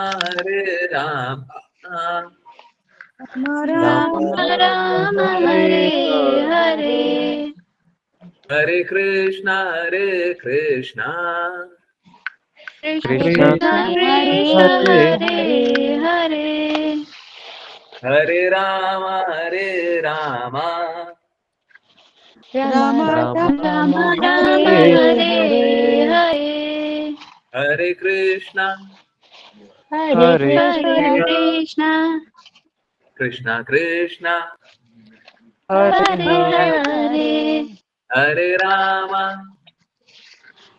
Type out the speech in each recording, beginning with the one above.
हरे राम राम राम हरे हरे हरे कृष्णा कृष्ण कृष्ण हरे हरे हरे राम राम राम राम हरे हरे हरे कृष्णा कृष्ण कृष्णा कृष्णा हरे हरे हरे राम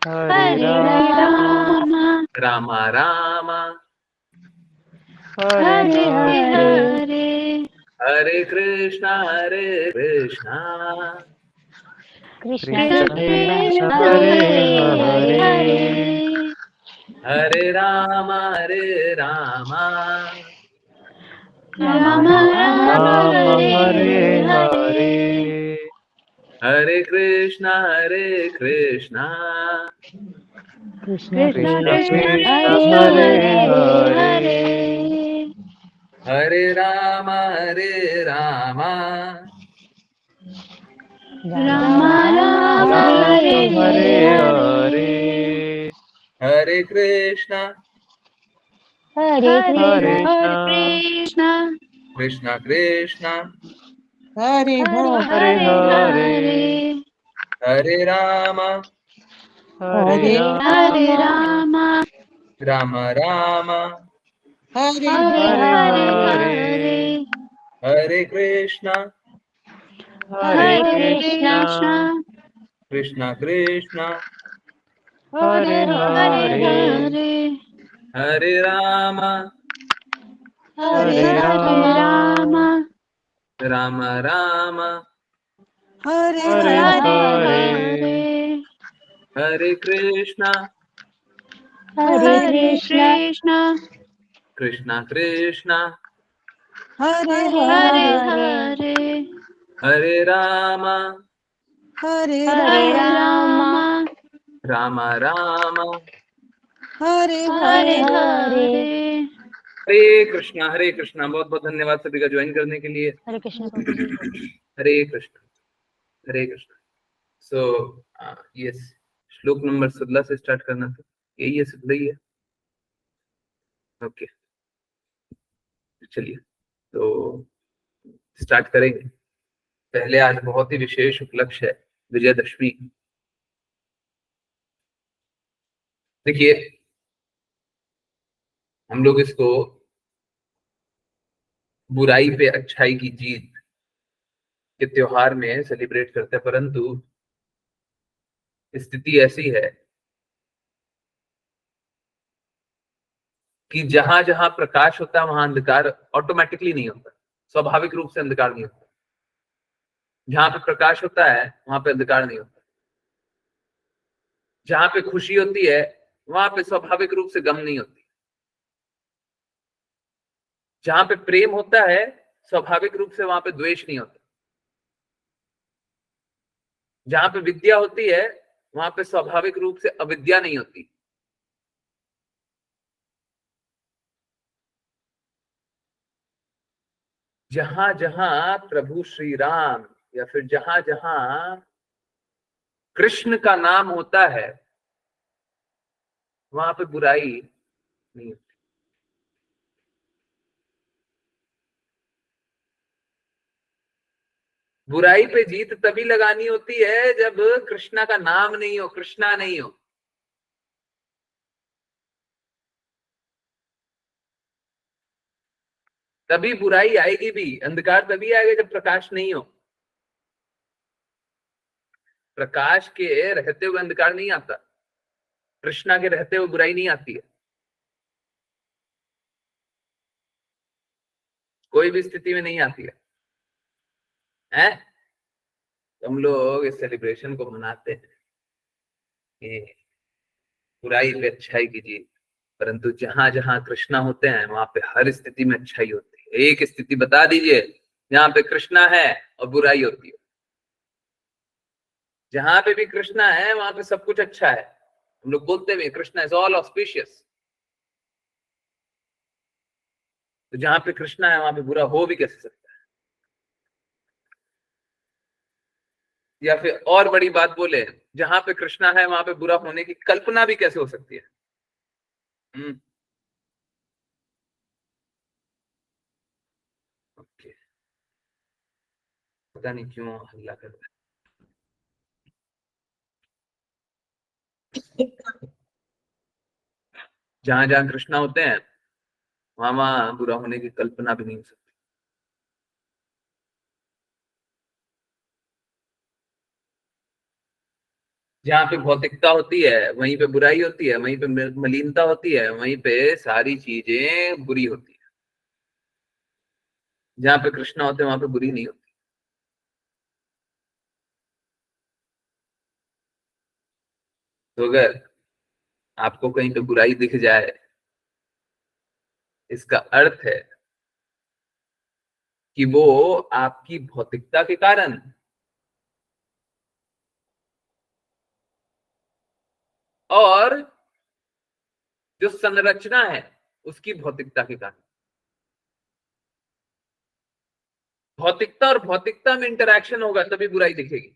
राम राम राम हरे हरे हरे कृष्णा कृष्णा कृष्ण कृष्ण हरे हरे हरे राम राम राम राम हरे हरे हरे कृष्णा कृष्णा कृष्ण कृष्ण हरे हरे हरे राम राम राम राम हरे हरे हरे कृष्णा हरे कृष्ण कृष्णा कृष्णा हरे हरे हरे राम हरे राम राम राम हरे हरे हरे कृष्णा हरे कृष्ण कृष्णा कृष्णा हरे हरे हरे राम हरे राम राम राम हरे हरे हरे कृष्णा हरे कृष्ण कृष्णा कृष्णा हरे हरे हरे राम हरे राम राम राम हरे हरे हरे कृष्णा। बहुत बहुत धन्यवाद सभी का ज्वाइन करने के लिए। हरे कृष्ण प्रभु जी। हरे कृष्णा हरे कृष्णा। सो यस, श्लोक नंबर 16 से स्टार्ट करना था, यही है, 16 ही है। ओके चलिए तो स्टार्ट करेंगे। पहले आज बहुत ही विशेष उपलक्ष्य है, विजयदशमी। देखिए हम लोग इसको बुराई पे अच्छाई की जीत के त्योहार में सेलिब्रेट करते हैं, परंतु स्थिति ऐसी है कि जहां जहां प्रकाश होता है वहां अंधकार ऑटोमेटिकली नहीं होता, स्वाभाविक रूप से अंधकार नहीं होता। जहां पे प्रकाश होता है वहां पे अंधकार नहीं होता। जहां पे खुशी होती है वहां पे स्वाभाविक रूप से गम नहीं होती। जहां पे प्रेम होता है स्वाभाविक रूप से वहां पे द्वेष नहीं होता। जहां पे विद्या होती है वहां पे स्वाभाविक रूप से अविद्या नहीं होती। जहां जहां प्रभु श्री राम या फिर जहां जहां कृष्ण का नाम होता है वहां पे बुराई नहीं होती। बुराई पे जीत तभी लगानी होती है जब कृष्णा का नाम नहीं हो, कृष्णा नहीं हो। तभी बुराई आएगी भी, अंधकार तभी आएगा जब प्रकाश नहीं हो। प्रकाश के रहते हुए अंधकार नहीं आता, कृष्णा के रहते हुए बुराई नहीं आती है। कोई भी स्थिति में नहीं आती है, हैं? तो हम लोग इस सेलिब्रेशन को मनाते हैं कि बुराई पे अच्छाई की जीत। परंतु जहां जहां कृष्णा होते हैं वहां पे हर स्थिति में अच्छाई होती है। एक स्थिति बता दीजिए जहां पे कृष्णा है और बुराई होती है। जहां पे भी कृष्णा है वहां पे सब कुछ अच्छा है। हम लोग बोलते हुए कृष्णा इज ऑल ऑस्पिशियस। तो जहां पे कृष्णा है वहां पे बुरा हो भी कैसे सकता है? या फिर और बड़ी बात बोले, जहां पे कृष्णा है वहां पे बुरा होने की कल्पना भी कैसे हो सकती है? हम्म। ओके, पता नहीं क्यों हल्ला कर रहा है। जहां जहां कृष्णा होते हैं वहां वहां बुरा होने की कल्पना भी नहीं हो सकती। जहाँ पे भौतिकता होती है वहीं पे बुराई होती है, वहीं पे मलिनता होती है, वहीं पे सारी चीजें बुरी होती है। जहाँ पे कृष्णा होते हैं वहां पे बुरी नहीं होती। तो अगर आपको कहीं पे बुराई दिख जाए, इसका अर्थ है कि वो आपकी भौतिकता के कारण, और जो संरचना है उसकी भौतिकता के कारण। भौतिकता और भौतिकता में इंटरेक्शन होगा तभी बुराई दिखेगी।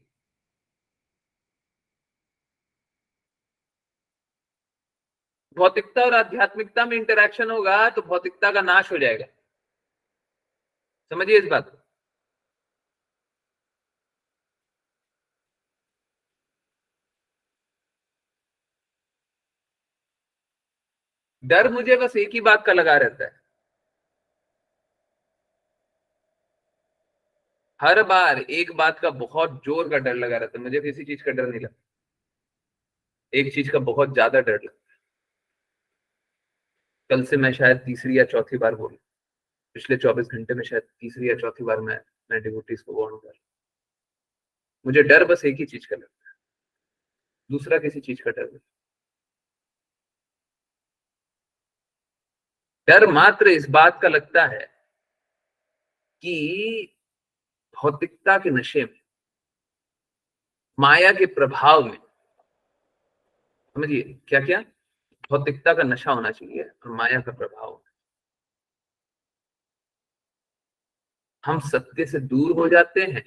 भौतिकता और आध्यात्मिकता में इंटरेक्शन होगा तो भौतिकता का नाश हो जाएगा। समझिए इस बात को। डर मुझे बस एक ही बात का लगा रहता है, हर बार एक बात का बहुत जोर का डर लगा रहता है। मुझे किसी चीज का डर नहीं लगता, एक चीज का बहुत ज्यादा डर लगता है। कल से मैं शायद तीसरी या चौथी बार बोलूं, पिछले 24 घंटे में शायद तीसरी या चौथी बार मैं डिवोटीज को वार्न कर। मुझे डर बस एक ही चीज का लगता है, दूसरा किसी चीज का डर नहीं। डर मात्र इस बात का लगता है कि भौतिकता के नशे में, माया के प्रभाव में, समझिए क्या क्या, भौतिकता का नशा होना चाहिए और माया का प्रभाव, हम सत्य से दूर हो जाते हैं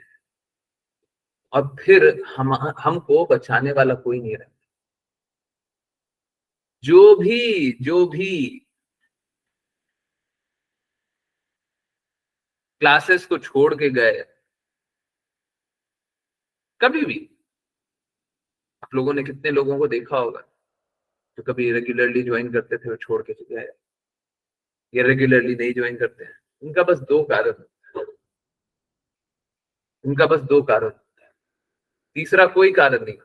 और फिर हमको बचाने वाला कोई नहीं रहता। जो भी क्लासेस को छोड़ के गए, कभी भी, आप लोगों ने कितने लोगों को देखा होगा जो कभी रेगुलरली ज्वाइन करते थे वो छोड़ के गए, या रेगुलरली नहीं ज्वाइन करते हैं। उनका बस दो कारण, उनका बस दो कारण, तीसरा कोई कारण नहीं।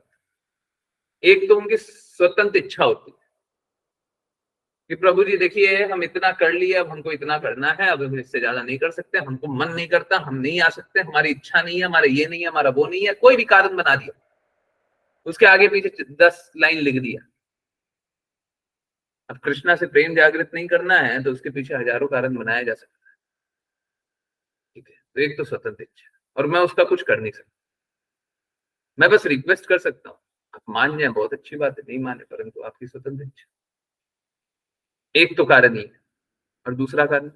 एक तो उनकी स्वतंत्र इच्छा होती है कि प्रभु जी देखिए हम इतना कर लिए, अब हमको इतना करना है, अब हम इससे ज्यादा नहीं कर सकते, हमको मन नहीं करता, हम नहीं आ सकते, हमारी इच्छा नहीं है, हमारा ये नहीं है, हमारा वो नहीं है, कोई भी कारण बना दिया, उसके आगे पीछे 10 लाइन लिख दिया। अब कृष्णा से प्रेम जागृत नहीं करना है तो उसके पीछे हजारों कारण बनाया जा सकता है। ठीक है, तो एक तो स्वतंत्र इच्छा, और मैं उसका कुछ कर नहीं सकता, मैं बस रिक्वेस्ट कर सकता हूँ, आप मान जाए बहुत अच्छी बात है, नहीं माने परंतु आपकी स्वतंत्र इच्छा। एक तो कारण ही है, और दूसरा कारण,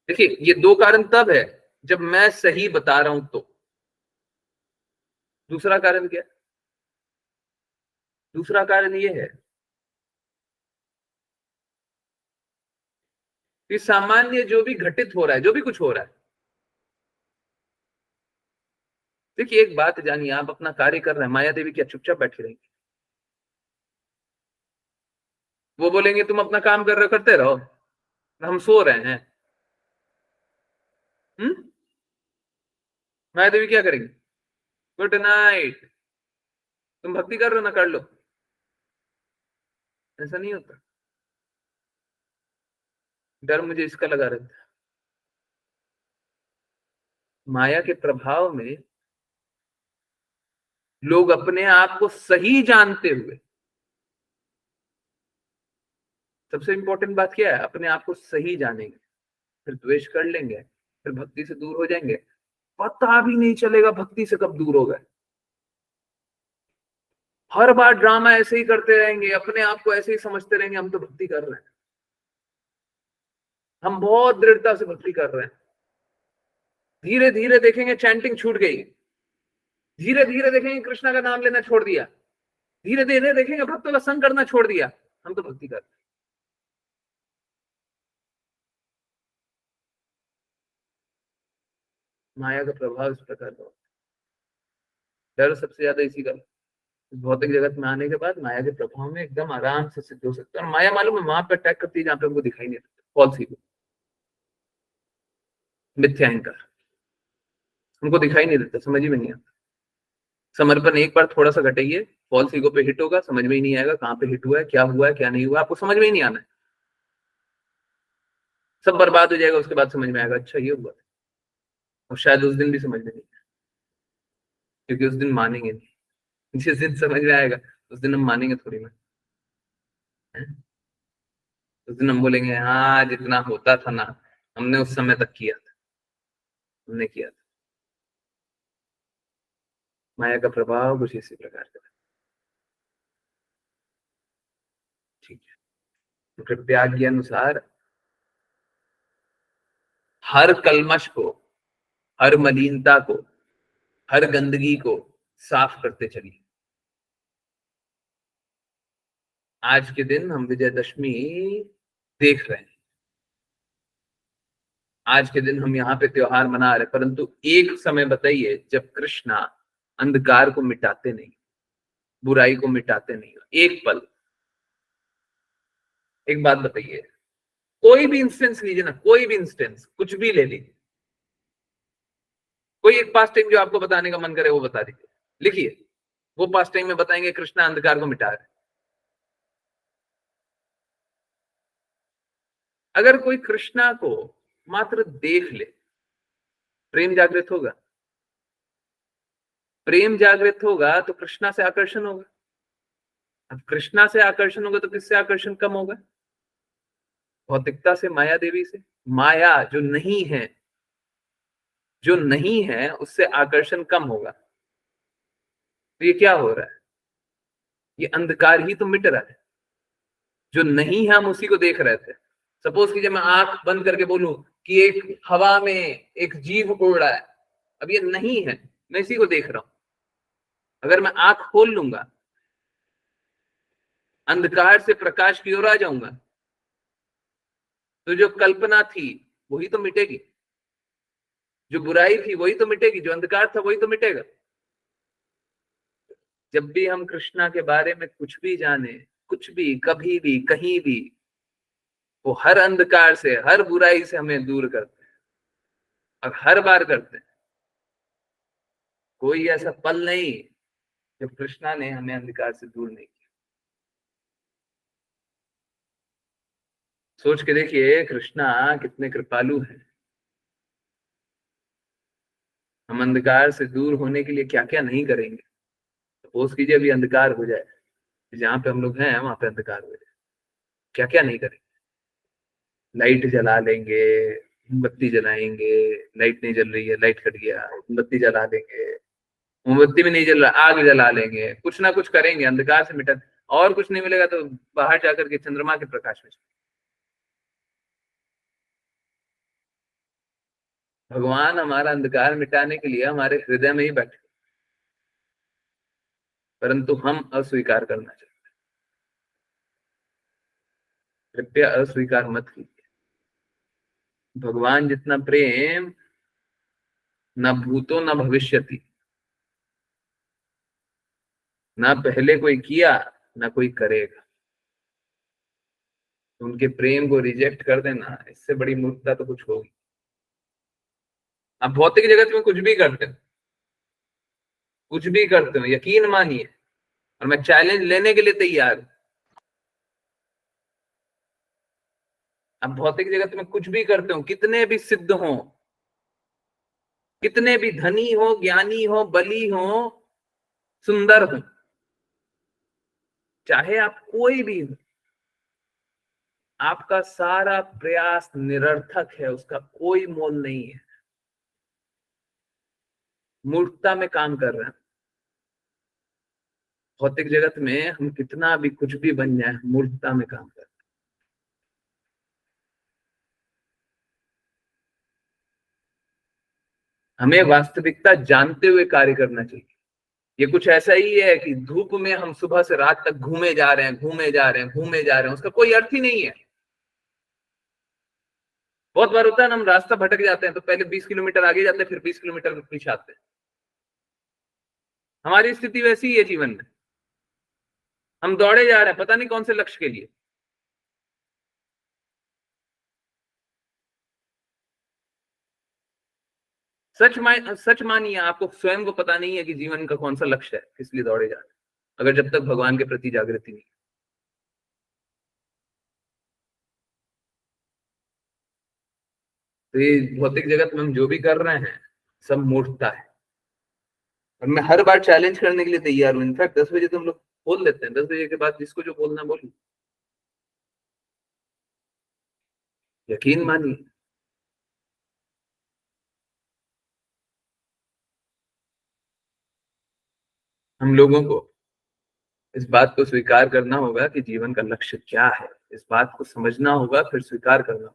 देखिए ये दो कारण तब है जब मैं सही बता रहा हूं तो। दूसरा कारण क्या है? दूसरा कारण ये है कि सामान्य जो भी घटित हो रहा है, जो भी कुछ हो रहा है, देखिए एक बात जानिए, आप अपना कार्य कर रहे हैं, माया देवी क्या चुपचाप बैठी रहेंगी? वो बोलेंगे तुम अपना काम कर रहे हो, करते रहो, हम सो रहे हैं। माया देवी क्या करेंगी? गुड नाइट, तुम भक्ति कर रहे हो ना, कर लो। ऐसा नहीं होता। डर मुझे इसका लगा रहता है, माया के प्रभाव में लोग अपने आप को सही जानते हुए, सबसे इंपॉर्टेंट बात क्या है, अपने आप को सही जानेंगे, फिर द्वेष कर लेंगे, फिर भक्ति से दूर हो जाएंगे, पता भी नहीं चलेगा भक्ति से कब दूर हो गए। हर बार ड्रामा ऐसे ही करते रहेंगे, अपने आप को ऐसे ही समझते रहेंगे हम तो भक्ति कर रहे हैं। हम बहुत दृढ़ता से भक्ति कर रहे हैं, धीरे धीरे देखेंगे चैंटिंग छूट गई, धीरे धीरे देखेंगे कृष्णा का नाम लेना छोड़ दिया, धीरे धीरे देखेंगे भक्तों का संग करना छोड़ दिया। हम तो भक्ति कर रहे हैं। माया का प्रभाव इस प्रकार का, डर सबसे ज्यादा इसी का। भौतिक जगत में आने के बाद माया के प्रभाव में एकदम आराम से सिद्ध हो सकता है। और माया मालूम है वहां पे अटैक करती है जहां पे हमको दिखाई नहीं देता, फॉल्स ईगो, मिथ्या अहंकार, हमको दिखाई नहीं देता, समझ ही में नहीं आता। समर्पण एक बार थोड़ा सा घटाइए, फॉल्स ईगो पे हिट होगा, समझ में ही नहीं आएगा कहाँ पे हिट हुआ है क्या नहीं हुआ, आपको समझ में ही नहीं आना है, सब बर्बाद हो जाएगा। उसके बाद समझ में आएगा अच्छा ये हुआ, और शायद उस दिन भी समझ में नहीं, क्योंकि उस दिन मानेंगे नहीं। जिस दिन समझ में आएगा उस दिन हम मानेंगे थोड़ी ना, उस दिन हम बोलेंगे हाँ जितना होता था ना हमने उस समय तक किया था, हमने किया था। माया का प्रभाव कुछ इसी प्रकार का, ठीक है। तो कृपया के अनुसार हर कलमश को, हर मलिनता को, हर गंदगी को साफ करते चलिए। आज के दिन हम विजयदशमी देख रहे हैं, आज के दिन हम यहाँ पे त्योहार मना रहे, परंतु एक समय बताइए जब कृष्णा अंधकार को मिटाते नहीं, बुराई को मिटाते नहीं, एक पल। एक बात बताइए, कोई भी इंस्टेंस लीजिए ना, कोई भी इंस्टेंस कुछ भी ले लीजिए, कोई एक पास्ट टाइम जो आपको बताने का मन करे वो बता दीजिए, लिखिए। वो पास्ट टाइम में बताएंगे कृष्णा अंधकार को मिटा रहे। अगर कोई कृष्णा को मात्र देख ले, प्रेम जागृत होगा, प्रेम जागृत होगा तो कृष्णा से आकर्षण होगा। अब कृष्णा से आकर्षण होगा तो किससे आकर्षण कम होगा? भौतिकता से, माया देवी से। माया जो नहीं है, जो नहीं है उससे आकर्षण कम होगा। तो ये क्या हो रहा है? ये अंधकार ही तो मिट रहा है। जो नहीं है हम उसी को देख रहे थे। सपोज कीजिए मैं आंख बंद करके बोलूं कि एक हवा में एक जीव उड़ रहा है, अब ये नहीं है, मैं इसी को देख रहा हूं। अगर मैं आंख खोल लूंगा, अंधकार से प्रकाश की ओर आ जाऊंगा, तो जो कल्पना थी वही तो मिटेगी, जो बुराई थी वही तो मिटेगी, जो अंधकार था वही तो मिटेगा। जब भी हम कृष्णा के बारे में कुछ भी जाने, कुछ भी, कभी भी, कहीं भी, वो हर अंधकार से, हर बुराई से हमें दूर करते हैं, और हर बार करते हैं। कोई ऐसा पल नहीं जब कृष्णा ने हमें अंधकार से दूर नहीं किया। सोच के देखिए कृष्णा कितने कृपालु हैं। हम अंधकार से दूर होने के लिए क्या क्या नहीं करेंगे। सपोज कीजिए अभी अंधकार हो जाए, जहां पे हम लोग हैं वहां पे अंधकार हो जाए, क्या क्या नहीं करेंगे। लाइट जला लेंगे, मोमबत्ती जलाएंगे, लाइट नहीं जल रही है, लाइट कट गया, मोमबत्ती जला लेंगे, मोमबत्ती भी नहीं जल रहा, आग जला लेंगे, कुछ ना कुछ करेंगे अंधकार से मिटा। और कुछ नहीं मिलेगा तो बाहर जाकर के चंद्रमा के प्रकाश में। भगवान हमारा अंधकार मिटाने के लिए हमारे हृदय में ही बैठे, परंतु हम अस्वीकार करना चाहते। कृपया अस्वीकार मत कीजिए। भगवान जितना प्रेम न भूतो न भविष्यति, ना पहले कोई किया ना कोई करेगा। उनके प्रेम को रिजेक्ट कर देना, इससे बड़ी मूर्खता तो कुछ होगी। आप भौतिक जगत में कुछ भी करते हो, कुछ भी करते हो, यकीन मानिए, और मैं चैलेंज लेने के लिए तैयार हूं। आप भौतिक जगत में कुछ भी करते हो, कितने भी सिद्ध हो, कितने भी धनी हो, ज्ञानी हो, बली हो, सुंदर हो, चाहे आप कोई भी हो, आपका सारा प्रयास निरर्थक है, उसका कोई मोल नहीं है। मूर्खता में काम कर रहे हैं। भौतिक जगत में हम कितना भी कुछ भी बन जाए, मूर्खता में काम कर रहे हैं। हमें वास्तविकता जानते हुए कार्य करना चाहिए। ये कुछ ऐसा ही है कि धूप में हम सुबह से रात तक घूमे जा रहे हैं, घूमे जा रहे हैं, घूमे जा रहे हैं, उसका कोई अर्थ ही नहीं है। बहुत बार होता है ना, हम रास्ता भटक जाते हैं तो पहले 20 किलोमीटर आगे जाते हैं, फिर 20 किलोमीटर पीछे आते हैं। हमारी स्थिति वैसी ही है जीवन में। हम दौड़े जा रहे हैं पता नहीं कौन से लक्ष्य के लिए। सच मानिए, आपको स्वयं को पता नहीं है कि जीवन का कौन सा लक्ष्य है, किस लिए दौड़े जा रहे हैं, अगर जब तक भगवान के प्रति जागृति नहीं। तो ये भौतिक जगत में हम जो भी कर रहे हैं सब मूर्खता है। और मैं हर बार चैलेंज करने के लिए तैयार हूँ। इनफैक्ट 10 बजे तो हम लोग बोल लेते हैं, 10 बजे के बाद जिसको जो बोलना बोलिए। यकीन मानिए, हम लोगों को इस बात को स्वीकार करना होगा कि जीवन का लक्ष्य क्या है। इस बात को समझना होगा, फिर स्वीकार करना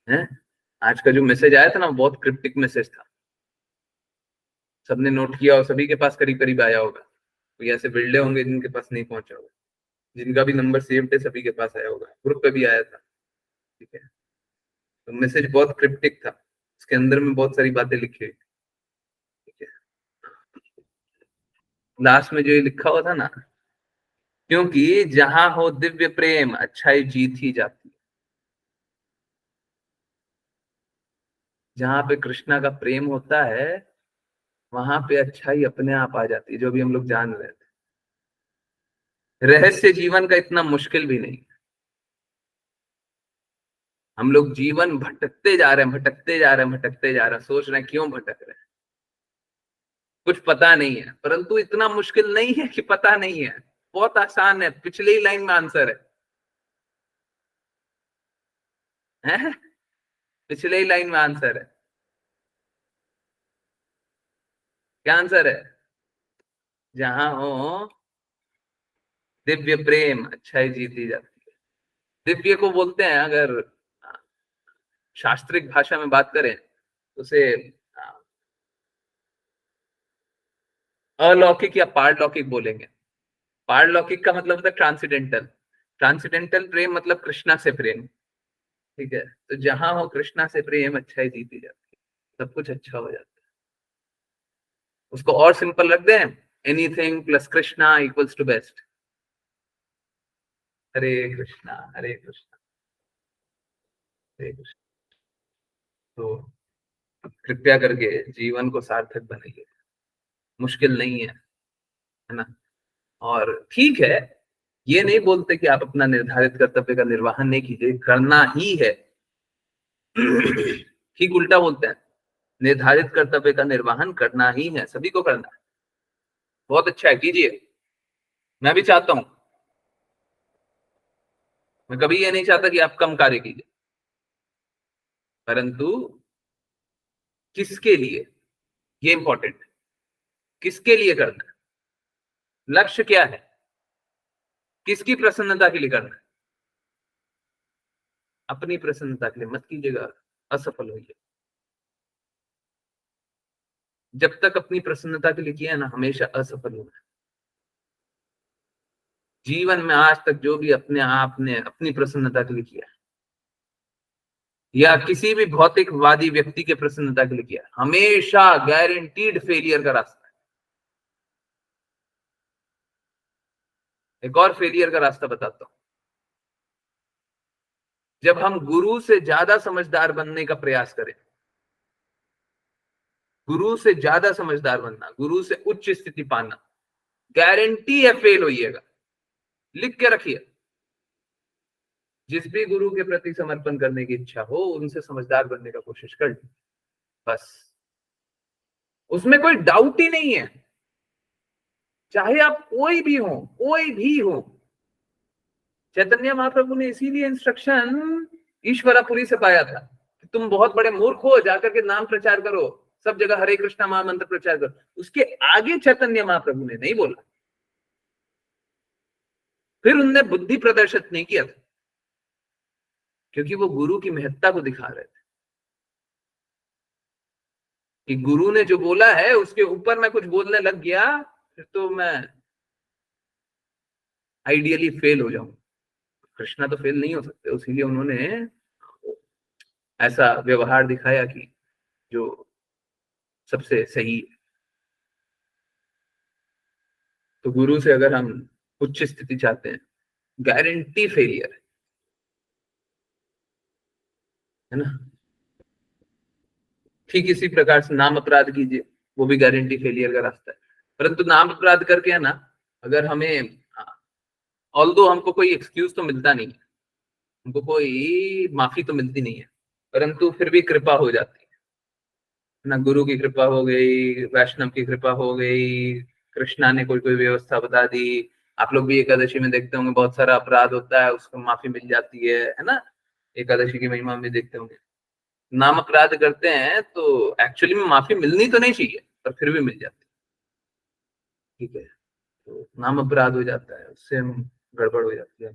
है। आज का जो मैसेज आया था ना, बहुत क्रिप्टिक मैसेज था। सबने नोट किया और सभी के पास करीब करीब आया होगा। कोई ऐसे बिल्डे होंगे जिनके पास नहीं पहुंचा होगा, जिनका भी नंबर सेव थे सभी के पास आया होगा, ग्रुप पे भी आया था। ठीक है, तो मैसेज बहुत क्रिप्टिक था, उसके अंदर में बहुत सारी बातें लिखी हुई। ठीक है, लास्ट में जो ये लिखा हुआ था ना, क्योंकि जहां हो दिव्य प्रेम अच्छाई जीत ही जाती है। जहां पे कृष्णा का प्रेम होता है वहां पे अच्छाई अपने आप आ जाती है, जो भी हम लोग जान रहे थे। रहस्य जीवन का इतना मुश्किल भी नहीं। हम लोग जीवन भटकते जा रहे हैं, भटकते जा रहे हैं, भटकते जा रहे हैं, सोच रहे हैं क्यों भटक रहे हैं, कुछ पता नहीं है। परंतु इतना मुश्किल नहीं है कि पता नहीं है, बहुत आसान है। पिछले ही लाइन में आंसर है? पिछले ही लाइन में आंसर है। क्या आंसर है? जहां हो दिव्य प्रेम अच्छाई जीती जाती है। दिव्य को बोलते हैं, अगर शास्त्रिक भाषा में बात करें तो उसे अलौकिक या पारलौकिक बोलेंगे। पारलौकिक का मतलब होता है ट्रांसीडेंटल। ट्रांसीडेंटल प्रेम मतलब कृष्णा से प्रेम। ठीक है, तो जहां हो कृष्णा से प्रेम अच्छाई जीती जाती है, सब कुछ अच्छा हो जाता है। उसको और सिंपल रख दें, anything plus Krishna equals to best. Hare Krishna, Hare Krishna, Hare Krishna. तो कृपया करके जीवन को सार्थक बनाइए। मुश्किल नहीं है ना? और ठीक है, ये नहीं बोलते कि आप अपना निर्धारित कर्तव्य का निर्वहन नहीं कीजिए, करना ही है। ठीक उल्टा बोलते हैं, निर्धारित कर्तव्य का निर्वहन करना ही है, सभी को करना है। बहुत अच्छा है, कीजिए। मैं भी चाहता हूं। मैं कभी ये नहीं चाहता कि आप कम कार्य कीजिए, परंतु किसके लिए, ये इंपॉर्टेंट है। किसके लिए करना है, लक्ष्य क्या है, किसकी प्रसन्नता के लिए करना है? अपनी प्रसन्नता के लिए मत कीजिएगा, असफल होइए। जब तक अपनी प्रसन्नता के लिए किया है ना, हमेशा असफल होना है। जीवन में आज तक जो भी अपने आप ने अपनी प्रसन्नता के लिए किया है, या किसी भी भौतिकवादी व्यक्ति के प्रसन्नता के लिए किया, हमेशा गारंटीड फेलियर का रास्ता है। एक और फेलियर का रास्ता बताता हूं। जब हम गुरु से ज्यादा समझदार बनने का प्रयास करें, गुरु से ज्यादा समझदार बनना, गुरु से उच्च स्थिति पाना, गारंटी है फेल होइएगा। लिख के रखिए, जिस भी गुरु के प्रति समर्पण करने की इच्छा हो उनसे समझदार बनने का कोशिश कर, बस। उसमें कोई डाउट ही नहीं है, चाहे आप कोई भी हो, कोई भी हो। चैतन्य महाप्रभु ने इसीलिए इंस्ट्रक्शन ईश्वरापुरी से पाया था कि तुम बहुत बड़े मूर्ख हो, जाकर के नाम प्रचार करो, सब जगह हरे कृष्णा महामंत्र प्रचार करो। उसके आगे चैतन्य महाप्रभु ने नहीं बोला। फिर उनने बुद्धि प्रदर्शित नहीं किया था, क्योंकि वो गुरु की महत्ता को दिखा रहे थे। कि गुरु ने जो बोला है उसके ऊपर मैं कुछ बोलने लग गया, फिर तो मैं आइडियली फेल हो जाऊं। कृष्णा तो फेल नहीं हो सकते, इसीलिए उन्होंने ऐसा व्यवहार दिखाया कि जो सबसे सही है। तो गुरु से अगर हम उच्च स्थिति चाहते हैं, गारंटी फेलियर है ना। ठीक इसी प्रकार से नाम अपराध कीजिए, वो भी गारंटी फेलियर का रास्ता है। परंतु नाम अपराध करके है ना, अगर हमें ऑल्दो हमको कोई एक्सक्यूज तो मिलता नहीं है, हमको कोई माफी तो मिलती नहीं है, परंतु फिर भी कृपा हो जाती है ना। गुरु की कृपा हो गई, वैष्णव की कृपा हो गई, कृष्णा ने कोई कोई व्यवस्था बता दी। आप लोग भी एकादशी में देखते होंगे बहुत सारा अपराध होता है, उसको माफी मिल जाती है ना। एकादशी की महिमा में देखते होंगे, नाम अपराध करते हैं तो एक्चुअली में माफी मिलनी तो नहीं चाहिए, पर फिर भी मिल जाती है। ठीक है, तो नाम अपराध हो जाता है, उससे हम गड़बड़ हो जाती है।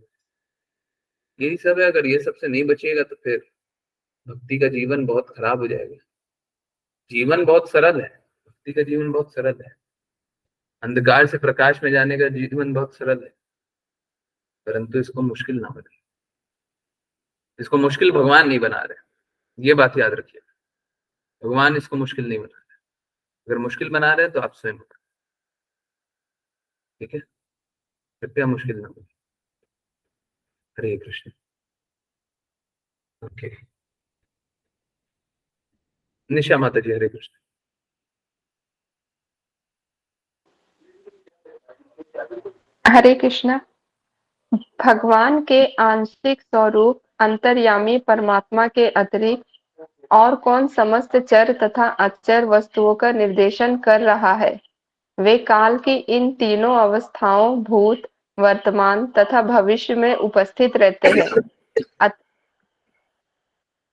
यही सब है, अगर ये सबसे नहीं बचिएगा तो फिर भक्ति का जीवन बहुत खराब हो जाएगा। जीवन बहुत सरल है, भक्ति का जीवन बहुत सरल है, अंधकार से प्रकाश में जाने का जीवन बहुत सरल है, परंतु इसको मुश्किल ना बने। इसको मुश्किल भगवान नहीं बना रहे, ये बात याद रखिए। भगवान इसको मुश्किल नहीं बना रहे, अगर मुश्किल बना रहे हैं तो आप स्वयं। ठीक है, कृपया मुश्किल ना बने। हरे कृष्ण। ओके, निशा माता जी, हरे कृष्ण। हरे कृष्णा। भगवान के आंशिक स्वरूप अंतर्यामी परमात्मा के अतिरिक्त और कौन समस्त चर तथा अचर वस्तुओं का निर्देशन कर रहा है। वे काल की इन तीनों अवस्थाओं भूत, वर्तमान तथा भविष्य में उपस्थित रहते हैं।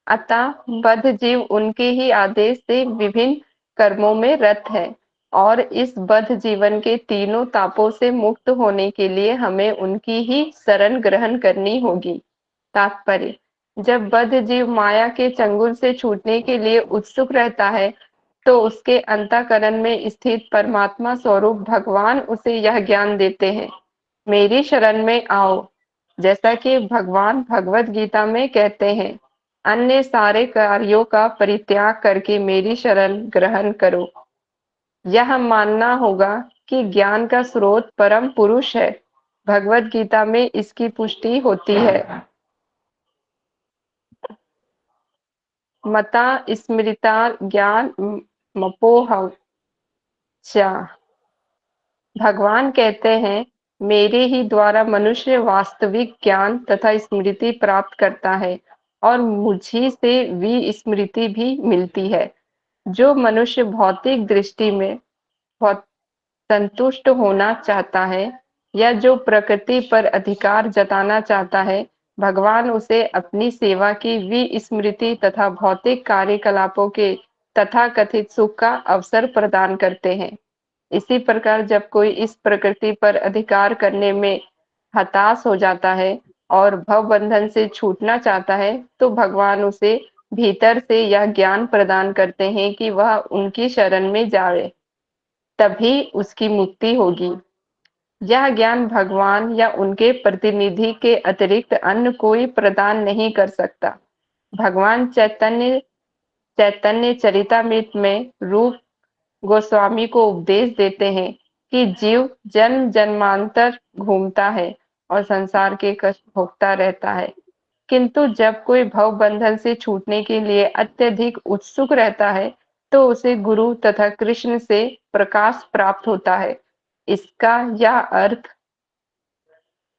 अतः बद्ध जीव उनके ही आदेश से विभिन्न कर्मों में रत है और इस बद्ध जीवन के तीनों तापों से मुक्त होने के लिए हमें उनकी ही शरण ग्रहण करनी होगी। तात्पर्य, जब बद्ध जीव माया के चंगुल से छूटने के लिए उत्सुक रहता है तो उसके अंतःकरण में स्थित परमात्मा स्वरूप भगवान उसे यह ज्ञान देते हैं, मेरी शरण में आओ। जैसा कि भगवान भगवत गीता में कहते हैं, अन्य सारे कार्यों का परित्याग करके मेरी शरण ग्रहण करो। यह मानना होगा कि ज्ञान का स्रोत परम पुरुष है। भगवत गीता में इसकी पुष्टि होती है। मता स्मृता ज्ञान मपोह। भगवान कहते हैं, मेरे ही द्वारा मनुष्य वास्तविक ज्ञान तथा स्मृति प्राप्त करता है और मुझी से विस्मृति भी मिलती है। जो मनुष्य भौतिक दृष्टि में बहुत संतुष्ट होना चाहता है या जो प्रकृति पर अधिकार जताना चाहता है, भगवान उसे अपनी सेवा की विस्मृति तथा भौतिक कार्यकलापों के तथाकथित सुख का अवसर प्रदान करते हैं। इसी प्रकार जब कोई इस प्रकृति पर अधिकार करने में हताश हो जाता है और भव बंधन से छूटना चाहता है, तो भगवान उसे भीतर से यह ज्ञान प्रदान करते हैं कि वह उनकी शरण में जाए, तभी उसकी मुक्ति होगी। यह ज्ञान भगवान या उनके प्रतिनिधि के अतिरिक्त अन्य कोई प्रदान नहीं कर सकता। भगवान चैतन्य चैतन्य चरितामृत में रूप गोस्वामी को उपदेश देते हैं कि जीव जन्म जन्मांतर घूमता है और संसार के कष्ट भोगता रहता है, किंतु जब कोई भव बंधन से छूटने के लिए अत्यधिक उत्सुक रहता है तो उसे गुरु तथा कृष्ण से प्रकाश प्राप्त होता है। इसका यह अर्थ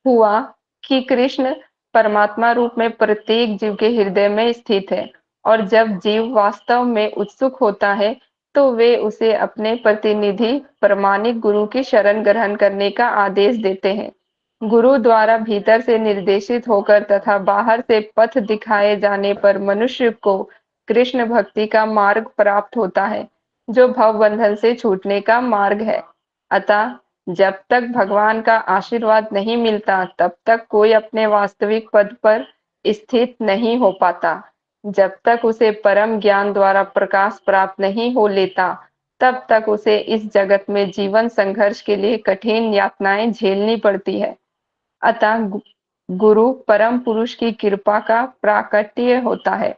हुआ कि कृष्ण परमात्मा रूप में प्रत्येक जीव के हृदय में स्थित है और जब जीव वास्तव में उत्सुक होता है तो वे उसे अपने प्रतिनिधि प्रमाणिक गुरु की शरण ग्रहण करने का आदेश देते हैं। गुरु द्वारा भीतर से निर्देशित होकर तथा बाहर से पथ दिखाए जाने पर मनुष्य को कृष्ण भक्ति का मार्ग प्राप्त होता है, जो भव बंधन से छूटने का मार्ग है। अतः जब तक भगवान का आशीर्वाद नहीं मिलता, तब तक कोई अपने वास्तविक पद पर स्थित नहीं हो पाता। जब तक उसे परम ज्ञान द्वारा प्रकाश प्राप्त नहीं हो लेता, तब तक उसे इस जगत में जीवन संघर्ष के लिए कठिन यातनाएं झेलनी पड़ती है। अतः गुरु परम पुरुष की कृपा का प्राकट्य होता है।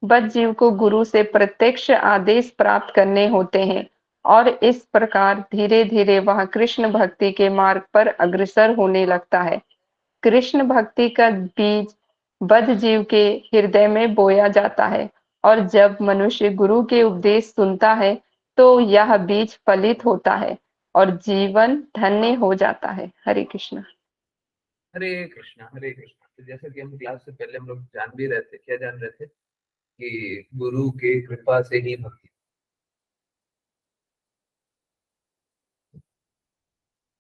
बद्ध जीव को गुरु से प्रत्यक्ष आदेश प्राप्त करने होते हैं और इस प्रकार धीरे धीरे वह कृष्ण भक्ति के मार्ग पर अग्रसर होने लगता है। कृष्ण भक्ति का बीज बद्ध जीव के हृदय में बोया जाता है और जब मनुष्य गुरु के उपदेश सुनता है तो यह बीज फलित होता है और जीवन धन्य हो जाता है। हरे कृष्ण। हरे कृष्णा हरे कृष्णा। तो जैसा कि हम क्लास से पहले हम लोग जान भी रहे थे, क्या जान रहे थे कि गुरु के कृपा से ही भक्ति।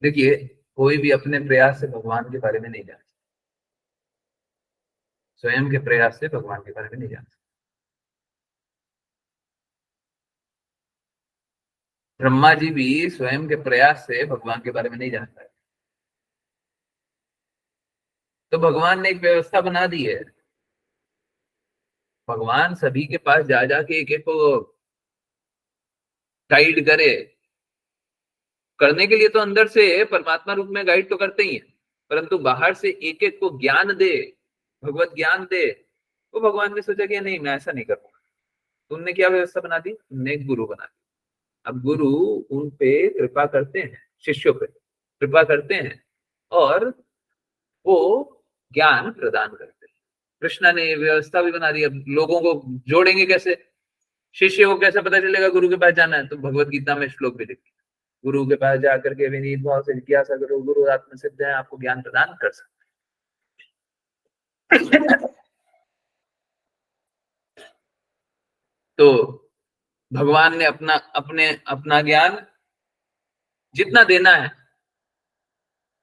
देखिए, कोई भी अपने प्रयास से भगवान के बारे में नहीं जान सकता, स्वयं के प्रयास से भगवान के बारे में नहीं जान सकता। ब्रह्मा जी भी स्वयं के प्रयास से भगवान के बारे में नहीं जानता है। तो भगवान ने एक व्यवस्था बना दी है। भगवान सभी के पास जा जाके एक एक को गाइड करे। करने के लिए तो अंदर से परमात्मा रूप में गाइड तो करते ही है, परंतु बाहर से एक एक को ज्ञान दे, भगवत ज्ञान दे। तो भगवान ने सोचा कि नहीं, मैं ऐसा नहीं करूंगा। तो उनने क्या व्यवस्था बना दी? उनने एक गुरु बना दिया। अब गुरु उन पे कृपा करते हैं, शिष्यों पे कृपा करते हैं और वो ज्ञान प्रदान करते हैं। कृष्णा ने ये व्यवस्था भी बना दी। अब लोगों को जोड़ेंगे कैसे? शिष्य को कैसे पता चलेगा गुरु के पास जाना है? तो भगवत गीता में श्लोक भी लिखा, गुरु के पास जाकर के विनीत भाव से जिज्ञासा करो, गुरु आत्म सिद्ध है, आपको ज्ञान प्रदान कर सकते हैं। तो भगवान ने अपना ज्ञान जितना देना है,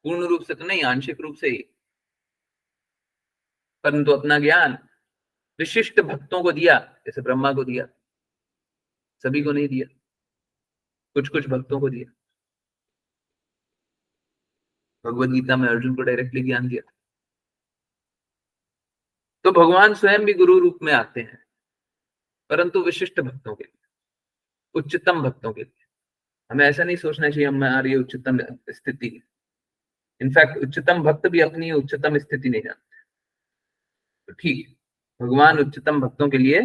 पूर्ण रूप से तो नहीं, आंशिक रूप से ही, परंतु अपना ज्ञान विशिष्ट भक्तों को दिया। जैसे ब्रह्मा को दिया, सभी को नहीं दिया, कुछ कुछ भक्तों को दिया। भगवत गीता में अर्जुन को डायरेक्टली ज्ञान दिया। तो भगवान स्वयं भी गुरु रूप में आते हैं, परंतु विशिष्ट भक्तों के लिए, उच्चतम भक्तों के लिए। हमें ऐसा नहीं सोचना चाहिए हमारी उच्चतम स्थिति है। इनफैक्ट उच्चतम भक्त भी अपनी उच्चतम स्थिति नहीं जानते। तो ठीक है, भगवान उच्चतम भक्तों के लिए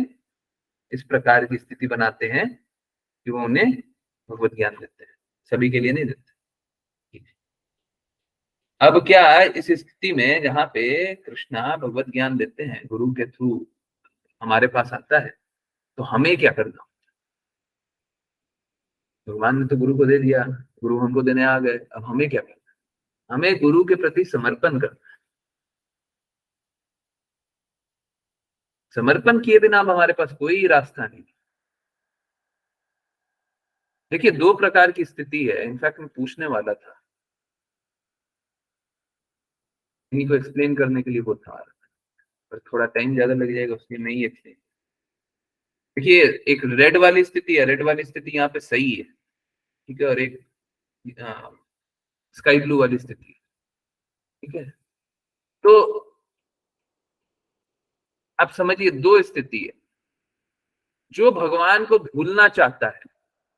इस प्रकार की स्थिति बनाते हैं कि वो उन्हें भगवत ज्ञान देते हैं, सभी के लिए नहीं देते। अब क्या है इस स्थिति में जहां पे कृष्णा भगवत ज्ञान देते हैं, गुरु के थ्रू हमारे पास आता है, तो हमें क्या करना? भगवान ने तो गुरु को दे दिया, गुरु हमको देने आ गए, अब हमें क्या करना? हमें गुरु के प्रति समर्पण करना है। समर्पण किए बिना अब हमारे पास कोई रास्ता नहीं। देखिए, दो प्रकार की स्थिति है। इनफैक्ट मैं पूछने वाला था, इन्हीं को एक्सप्लेन करने के लिए बोलता आ रहा था, पर थोड़ा टाइम ज्यादा लग जाएगा, उसलिए मैं ही एक्सप्लेन। देखिए, एक रेड वाली स्थिति है, रेड वाली स्थिति यहाँ पे सही है, ठीक है, और एक स्काई ब्लू वाली स्थिति, ठीक है। तो आप समझिए, दो स्थिति है। जो भगवान को भूलना चाहता है,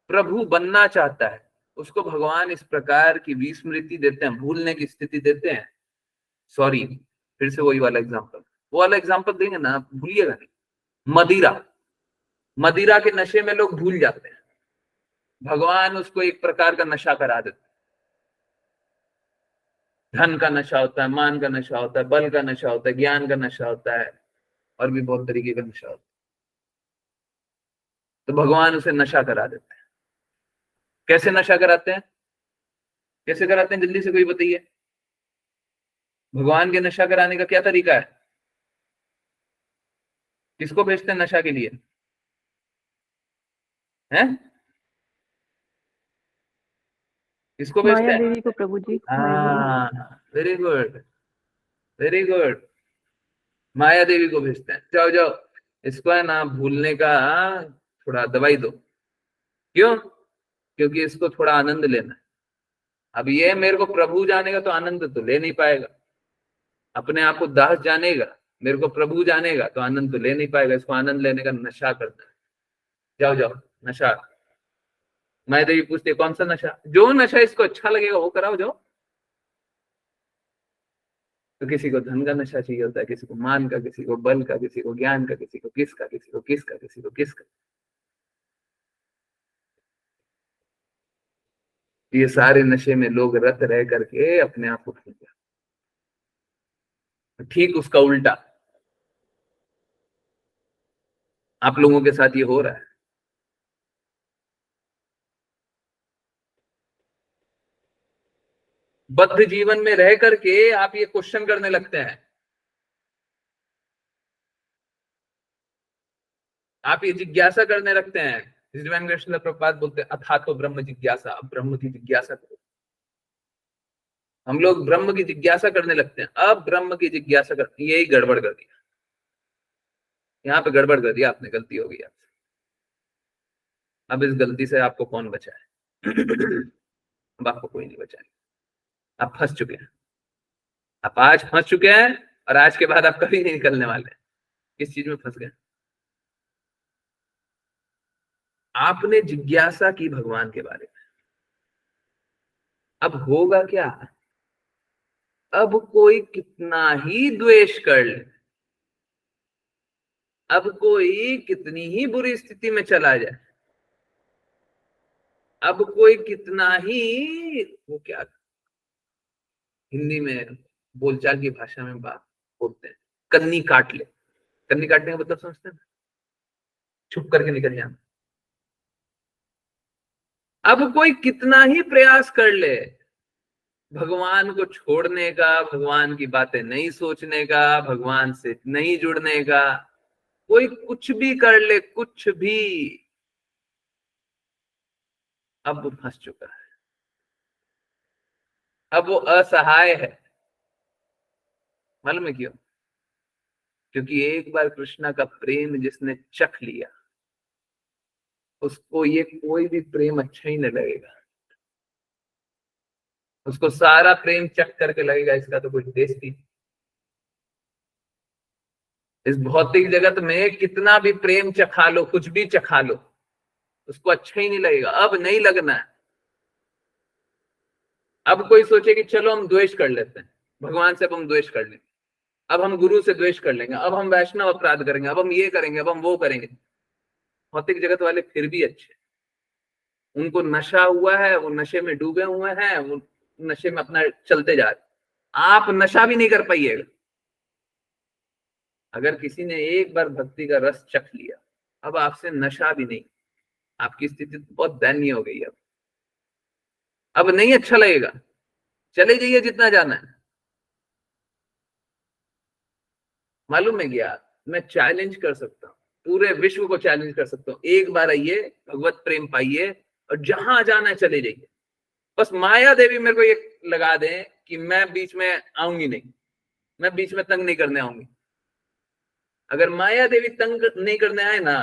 प्रभु बनना चाहता है, उसको भगवान इस प्रकार की विस्मृति देते हैं, भूलने की स्थिति देते हैं। सॉरी, फिर से वही वाला एग्जांपल, वो वाला एग्जांपल देंगे ना, भूलिएगा नहीं। मदिरा, मदिरा के नशे में लोग भूल जाते हैं। भगवान उसको एक प्रकार का नशा करा देते हैं। धन का नशा होता है, मान का नशा होता है, बल का नशा होता है, ज्ञान का नशा होता है, और भी बहुत तरीके का नशा होता है। तो भगवान उसे नशा करा देते हैं। कैसे नशा कराते हैं? कैसे कराते हैं, जल्दी से कोई बताइए। भगवान के नशा कराने का क्या तरीका है? किसको भेजते हैं नशा के लिए? हैं? किसको भेजते माया हैं? देवी को प्रभु जी, माया देवी। हाँ, वेरी गुड, वेरी गुड। माया देवी को भेजते हैं, जाओ जाओ, इसको है ना भूलने का थोड़ा दवाई दो। क्यों? क्योंकि इसको थोड़ा आनंद लेना है। अब ये मेरे को प्रभु जानेगा तो आनंद तो ले नहीं पाएगा, अपने आप को दास जानेगा मेरे को प्रभु जानेगा तो आनंद तो ले नहीं पाएगा, इसको आनंद लेने का नशा करना है। जाओ जाओ नशा। माया देवी पूछते कौन सा नशा? जो नशा इसको अच्छा लगेगा वो कराओ जाओ। तो किसी को धन का नशा चाहिए होता है, किसी को मान का, किसी को बल का, किसी को ज्ञान का, किसी को किसका, किसी को किसका, किसी को किसका। ये सारे नशे में लोग रत रह करके अपने आप को खो जाते। ठीक उसका उल्टा आप लोगों के साथ ये हो रहा है। बद्ध जीवन में रह करके आप ये क्वेश्चन करने लगते हैं, आप ये जिज्ञासा करने लगते हैं। डिवाइन कृष्ण प्रभुपाद बोलते हैं अथा तो ब्रह्म जिज्ञासा, अब ब्रह्म की जिज्ञासा करो। हम लोग ब्रह्म की जिज्ञासा करने लगते हैं, अब ब्रह्म की जिज्ञासा करते हैं। यही गड़बड़ कर दिया, यहाँ पे गड़बड़ कर दिया आपने, गलती हो गई आपसे। अब इस गलती से आपको कौन बचाए? अब आपको कोई नहीं बचाएगा, आप फंस चुके हैं। आप आज फंस चुके हैं और आज के बाद आप कभी नहीं निकलने वाले। किस चीज में फंस गए? आपने जिज्ञासा की भगवान के बारे में। अब होगा क्या? अब कोई कितना ही द्वेष कर ले, अब कोई कितनी ही बुरी स्थिति में चला जाए, अब कोई कितना ही वो क्या हिंदी में बोलचाल की भाषा में बात बोलते हैं, कन्नी काट ले। कन्नी काटने का मतलब समझते हैं? छुप करके निकल जाना। अब कोई कितना ही प्रयास कर ले भगवान को छोड़ने का, भगवान की बातें नहीं सोचने का, भगवान से नहीं जुड़ने का, कोई कुछ भी कर ले, कुछ भी, अब वो फंस चुका है। अब वो असहाय है। मालूम है क्यों? क्योंकि एक बार कृष्णा का प्रेम जिसने चख लिया, उसको ये कोई भी प्रेम अच्छा ही नहीं लगेगा। उसको सारा प्रेम चख करके लगेगा इसका तो कुछ टेस्ट ही। इस भौतिक जगत में कितना भी प्रेम चखा लो, कुछ भी चखा लो, उसको अच्छा ही नहीं लगेगा। अब नहीं लगना है। अब कोई सोचे कि चलो हम द्वेष कर लेते हैं, भगवान से अब हम द्वेष कर लेंगे, अब हम गुरु से द्वेष कर लेंगे, अब हम वैष्णव अपराध करेंगे, अब हम ये करेंगे, अब हम वो करेंगे। भौतिक जगत वाले फिर भी अच्छे, उनको नशा हुआ है, वो नशे में डूबे हुए हैं, वो नशे में अपना चलते जा रहे। आप नशा भी नहीं कर पाइएगा। अगर किसी ने एक बार भक्ति का रस चख लिया, अब आपसे नशा भी नहीं। आपकी स्थिति तो बहुत दयनीय हो गई। अब नहीं अच्छा लगेगा, चले जाइए जितना जाना है। मालूम है क्या, मैं चैलेंज कर सकता हूँ, पूरे विश्व को चैलेंज कर सकता हूँ। एक बार आइए, भगवत प्रेम पाइए और जहां जाना है चले जाइए। बस माया देवी मेरे को ये लगा दें कि मैं बीच में आऊंगी नहीं, मैं बीच में तंग नहीं करने आऊंगी। अगर माया देवी तंग नहीं करने आए ना,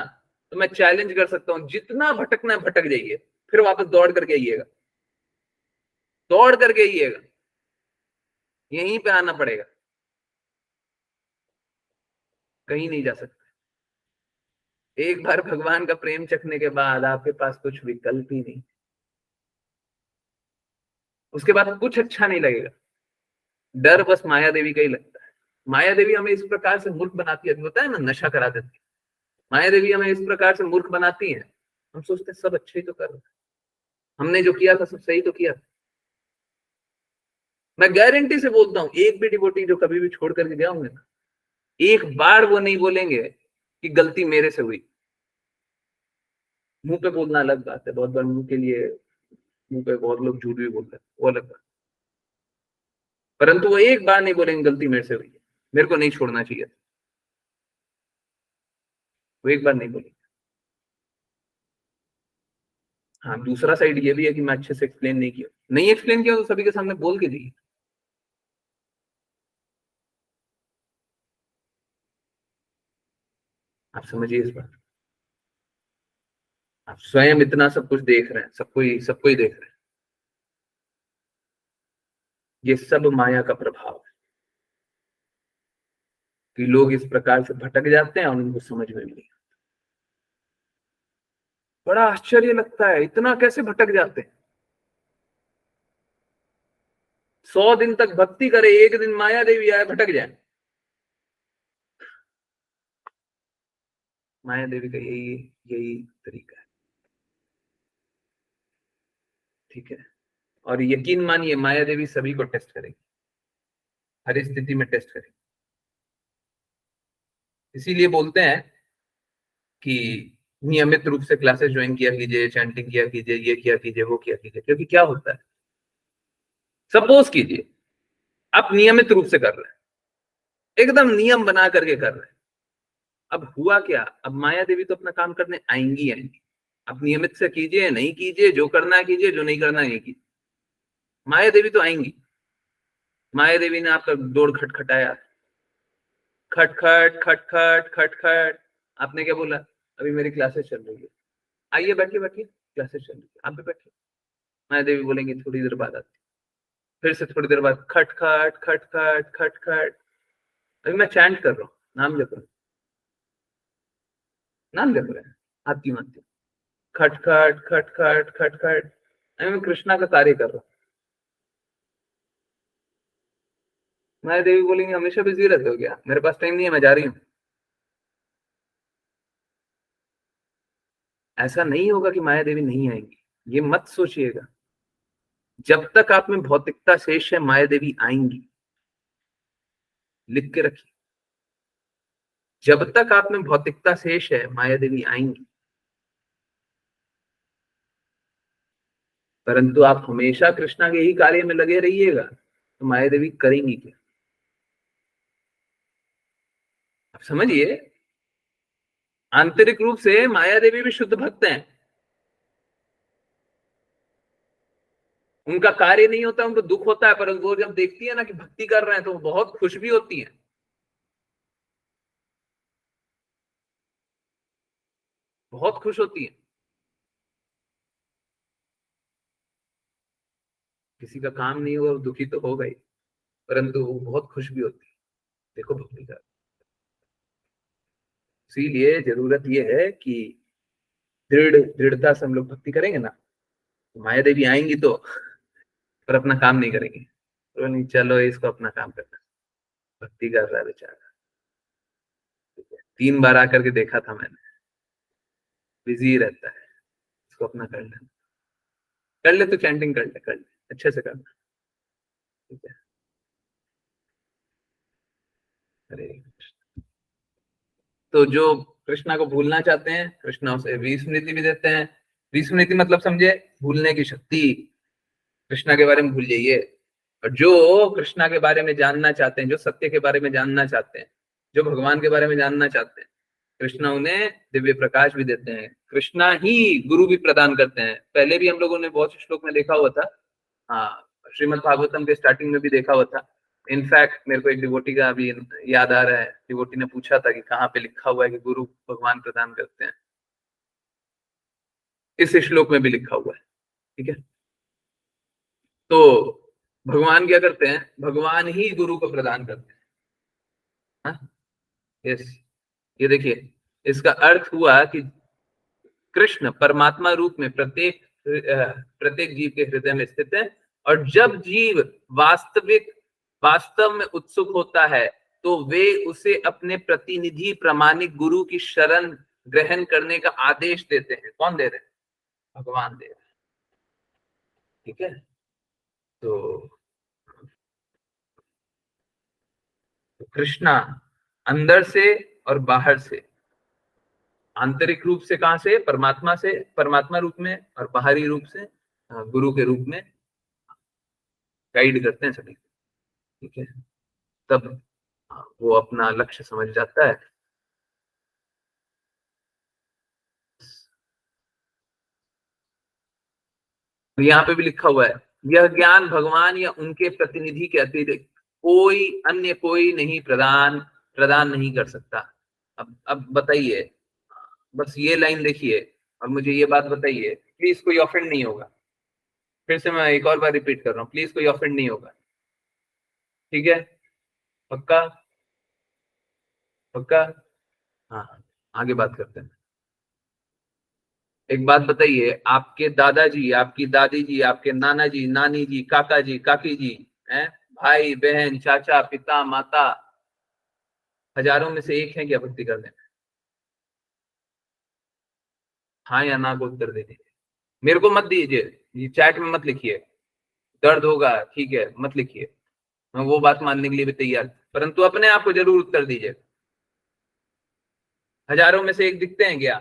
तो मैं चैलेंज कर सकता हूँ, जितना भटकना है भटक जाइए, फिर वापस दौड़ करके आइएगा, दौड़ करके आइएगा, यहीं पे आना पड़ेगा, कहीं नहीं जा सकते। एक बार भगवान का प्रेम चखने के बाद आपके पास कुछ विकल्प ही नहीं, उसके बाद कुछ अच्छा नहीं लगेगा। डर बस माया देवी का ही लगता है। माया देवी हमें इस प्रकार से मूर्ख बनाती है, बताया ना, नशा करा देती है। माया देवी हमें इस प्रकार से मूर्ख बनाती है, हम सोचते हैं सब अच्छे ही तो कर रहे हैं, हमने जो किया था सब सही तो किया था। मैं गारंटी से बोलता हूँ, एक भी डिवोटी जो कभी भी छोड़ करके गया होंगे ना, एक बार वो नहीं बोलेंगे कि गलती मेरे से हुई। मुंह पे बोलना अलग बात है, बहुत बार मुंह के लिए, मुंह पे बहुत लोग झूठ भी बोलते हैं, वो अलग बात। परंतु वो एक बार नहीं बोलेंगे गलती मेरे से हुई है, मेरे को नहीं छोड़ना चाहिए, वो एक बार नहीं बोलेंगे। हाँ, दूसरा साइड ये भी है कि मैं अच्छे से एक्सप्लेन नहीं किया, नहीं एक्सप्लेन किया तो सभी के सामने बोल के जाइए। आप समझिए इस बात। आप स्वयं इतना सब कुछ देख रहे हैं, सबको ही देख रहे हैं। ये सब माया का प्रभाव है। कि लोग इस प्रकार से भटक जाते हैं और उनको समझ में भी नहीं। बड़ा आश्चर्य लगता है, इतना कैसे भटक जाते हैं। 100 दिन तक भक्ति करे, एक दिन माया देवी आए भटक जाए। माया देवी का यही यही तरीका है, ठीक है। और यकीन मानिए माया देवी सभी को टेस्ट करेगी, हर स्थिति में टेस्ट करेगी। इसीलिए बोलते हैं कि नियमित रूप से क्लासेस ज्वाइन किया कीजिए, चैंटिंग किया कीजिए, ये किया कीजिए, वो किया कीजिए। क्योंकि क्या होता है, सपोज कीजिए आप नियमित रूप से कर रहे हैं, एकदम नियम बना करके कर रहे हैं। अब हुआ क्या, अब माया देवी तो अपना काम करने आएंगी आएंगी। आप नियमित से कीजिए, नहीं कीजिए, जो करना है कीजिए, जो नहीं करना है नहीं कीजिए, माया देवी तो आएंगी। माया देवी ने आपका डोर खटखटाया, खटखट खटखट खटखट, आपने क्या बोला, अभी मेरी क्लासेस चल रही है, आइए बैठिए बैठिए, क्लासेस चल रही है, आप भी बैठिए। माया देवी बोलेंगे थोड़ी देर बाद आती, फिर से थोड़ी देर बाद खटखट खटखट खटखट, अभी मैं चैंट कर रहा हूँ, नाम जप रहा हूँ, नाम जप रहे हैं, आती हूँ आती हूँ, खटखट खटखट खटखट, अभी मैं कृष्णा का कार्य कर रहा हूँ। माया देवी बोलेंगे हमेशा बिजी रहते हो क्या, मेरे पास टाइम नहीं है, मैं जा रही हूँ। ऐसा नहीं होगा कि माया देवी नहीं आएंगी, ये मत सोचिएगा। जब तक आप में भौतिकता शेष है माया देवी आएंगी, लिख के रखिए। जब तक आप में भौतिकता शेष है माया देवी आएंगी, परंतु आप हमेशा कृष्णा के ही कार्य में लगे रहिएगा तो माया देवी करेंगी क्या, आप समझिए। आंतरिक रूप से माया देवी भी शुद्ध भक्त हैं, उनका कार्य नहीं होता, उनको दुख होता है, परंतु वो जब देखती है ना कि भक्ति कर रहे हैं तो वो बहुत खुश भी होती है, बहुत खुश होती है। किसी का काम नहीं हुआ, दुखी तो हो गई, परंतु वो बहुत खुश भी होती है, देखो भक्ति का। इसीलिए जरूरत यह है कि दृढ़ता से हम लोग भक्ति करेंगे ना, तो माया देवी आएंगी तो, पर अपना काम नहीं करेंगे। तो नहीं, चलो इसको अपना काम करना, भक्ति कर रहा है बेचारा, 3 बार आकर के देखा था मैंने, बिजी रहता है, इसको अपना कर ले, कर ले तो चैंटिंग कर ले, कर ले अच्छे से करना, ठीक है। हरे कृष्ण। तो जो कृष्णा को भूलना चाहते हैं, कृष्णा उसे विस्मृति भी देते हैं। विस्मृति मतलब समझे, भूलने की शक्ति, कृष्णा के बारे में भूल जाइए। और जो कृष्णा के बारे में जानना चाहते हैं, जो सत्य के बारे में जानना चाहते हैं, जो भगवान के बारे में जानना चाहते हैं, कृष्णा उन्हें दिव्य प्रकाश भी देते हैं, कृष्णा ही गुरु भी प्रदान करते हैं। पहले भी हम लोगों ने बहुत से श्लोक में देखा हुआ था, हाँ, श्रीमद् भागवतम के स्टार्टिंग में भी देखा हुआ था। इनफैक्ट मेरे को एक डिवोटी का अभी याद आ रहा है, डिवोटी ने पूछा था कि कहाँ पे लिखा हुआ है कि गुरु भगवान प्रदान करते हैं, इस श्लोक में भी लिखा हुआ है, ठीक है। तो भगवान क्या करते हैं, भगवान ही गुरु को प्रदान करते हैं, हाँ? यस, ये देखिए, इसका अर्थ हुआ कि कृष्ण परमात्मा रूप में प्रत्येक जीव के हृदय में स्थित है। और जब जीव वास्तव में उत्सुक होता है तो वे उसे अपने प्रतिनिधि प्रमाणिक गुरु की शरण ग्रहण करने का आदेश देते हैं। कौन दे रहे हैं, भगवान दे रहे हैं, ठीक है। तो कृष्णा अंदर से और बाहर से, आंतरिक रूप से कहां से, परमात्मा से, परमात्मा रूप में, और बाहरी रूप से गुरु के रूप में गाइड करते हैं सभी, ठीक है। तब वो अपना लक्ष्य समझ जाता है। यहाँ पे भी लिखा हुआ है, यह ज्ञान भगवान या उनके प्रतिनिधि के अतिरिक्त कोई अन्य कोई नहीं प्रदान नहीं कर सकता। अब बताइए, बस ये लाइन देखिए और मुझे ये बात बताइए, प्लीज कोई ऑफेंड नहीं होगा, फिर से मैं एक और बार रिपीट कर रहा हूँ, प्लीज कोई ऑफेंड नहीं होगा, ठीक है, पक्का। पक्का? हाँ, आगे बात करते हैं। एक बात बताइए, आपके दादाजी, आपकी दादी जी, आपके नाना जी, नानी जी, काका जी, काकी जी, हैं, भाई बहन, चाचा, पिता, माता, हजारों में से एक है क्या भक्ति करने में? हाँ या ना को उत्तर दे दीजिए। मेरे को मत दीजिए, ये चैट में मत लिखिए। दर्द होगा, ठीक है, मत लिखिए, मैं वो बात मानने के लिए भी तैयार, परंतु अपने आप को जरूर उत्तर दीजिए। हजारों में से एक दिखते हैं क्या?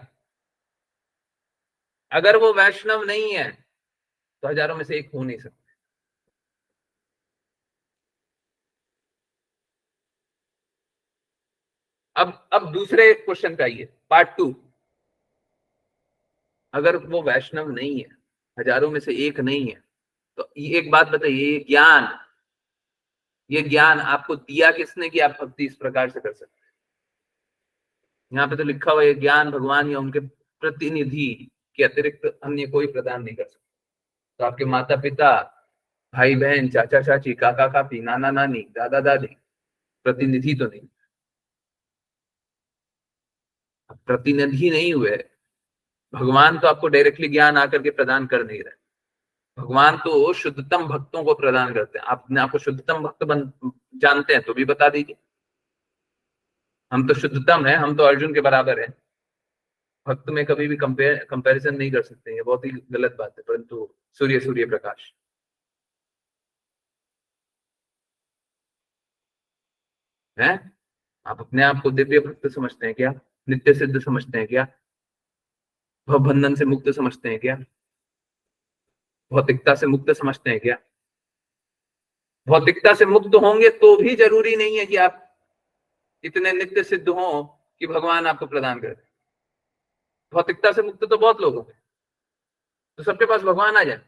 अगर वो वैष्णव नहीं है तो हजारों में से एक हो नहीं सकता। अब दूसरे क्वेश्चन का आइए, पार्ट 2। अगर वो वैष्णव नहीं है, हजारों में से एक नहीं है, तो ये एक बात बताइए, ये ज्ञान आपको दिया किसने कि आप भक्ति इस प्रकार से कर सकते हैं? यहाँ पे तो लिखा हुआ है ज्ञान भगवान या उनके प्रतिनिधि के अतिरिक्त अन्य कोई प्रदान नहीं कर सकता। तो आपके माता पिता, भाई बहन, चाचा चाची, काका काकी, नाना नानी, दादा दादी प्रतिनिधि तो नहीं, अब प्रतिनिधि नहीं हुए। भगवान तो आपको डायरेक्टली ज्ञान आकर के प्रदान कर नहीं रहे। भगवान तो शुद्धतम भक्तों को प्रदान करते हैं। आप अपने आपको शुद्धतम भक्त जानते हैं तो भी बता दीजिए। हम तो शुद्धतम है, हम तो अर्जुन के बराबर है। भक्त में कभी भी कंपैरिजन नहीं कर सकते, ये बहुत ही गलत बात है। परंतु सूर्य सूर्य प्रकाश है। आप अपने आप को दिव्य भक्त समझते हैं क्या? नित्य सिद्ध समझते हैं क्या? भवबंधन से मुक्त समझते हैं क्या? भौतिकता से मुक्त समझते हैं क्या? भौतिकता से मुक्त होंगे तो भी जरूरी नहीं है कि आप इतने नित्य सिद्ध हों कि भगवान आपको प्रदान करे। भौतिकता से मुक्त तो बहुत लोग होंगे, तो सबके पास भगवान आ जाए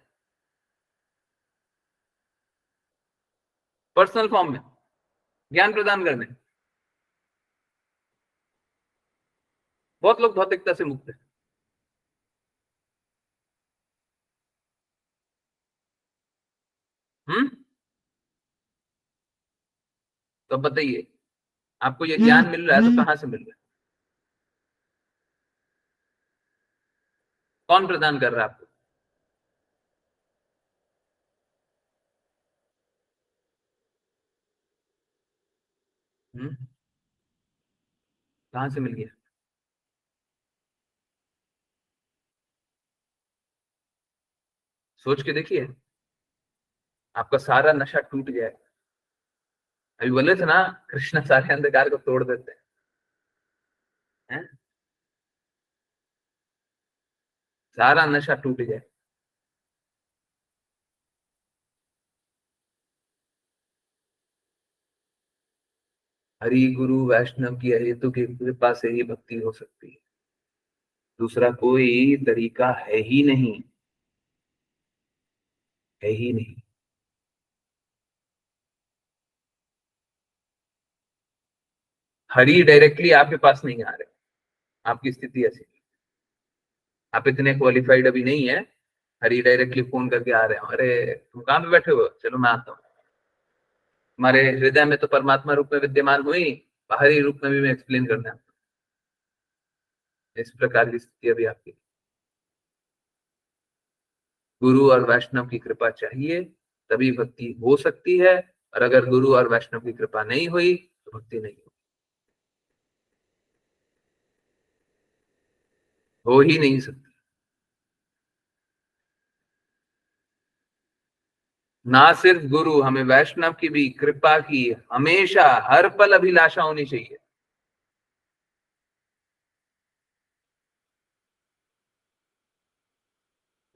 पर्सनल फॉर्म में ज्ञान प्रदान करने। बहुत लोग भौतिकता से मुक्त है। हम्म। तो बताइए, आपको ये ज्ञान मिल रहा है तो कहां से मिल रहा है? कौन प्रदान कर रहा है आपको? हम्म। कहां से मिल गया? सोच के देखिए, आपका सारा नशा टूट जाए। अभी बोले थे ना, कृष्ण सारे अंधकार को तोड़ देते हैं। सारा नशा टूट जाए। हरि गुरु वैष्णव की अहेतु की कृपा से ही भक्ति हो सकती है, दूसरा कोई तरीका है ही नहीं, है ही नहीं। हरि डायरेक्टली आपके पास नहीं आ रहे, आपकी स्थिति ऐसी है। आप इतने क्वालिफाइड अभी नहीं है, हरि डायरेक्टली फोन करके आ रहे हो, अरे तुम कहाँ पे बैठे हो, चलो मैं आता हूँ। हमारे हृदय में तो परमात्मा रूप में विद्यमान हुई, बाहरी रूप में भी मैं एक्सप्लेन करना है। इस प्रकार की स्थिति अभी आपकी। गुरु और वैष्णव की कृपा चाहिए, तभी भक्ति हो सकती है। और अगर गुरु और वैष्णव की कृपा नहीं हुई तो भक्ति नहीं हो ही नहीं सकती। ना सिर्फ गुरु, हमें वैष्णव की भी कृपा की हमेशा हर पल अभिलाषा होनी चाहिए।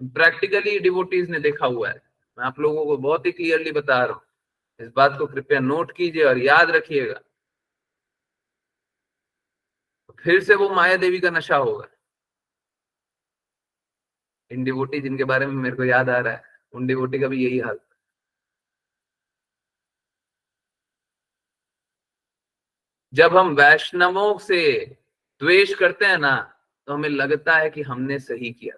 प्रैक्टिकली डिवोटीज ने देखा हुआ है, मैं आप लोगों को बहुत ही क्लियरली बता रहा हूं। इस बात को कृपया नोट कीजिए और याद रखिएगा। फिर से वो माया देवी का नशा होगा। इन डिवोटी जिनके बारे में मेरे को याद आ रहा है, उन डिवोटी का भी यही हाल। जब हम वैष्णवों से द्वेष करते हैं ना, तो हमें लगता है कि हमने सही किया।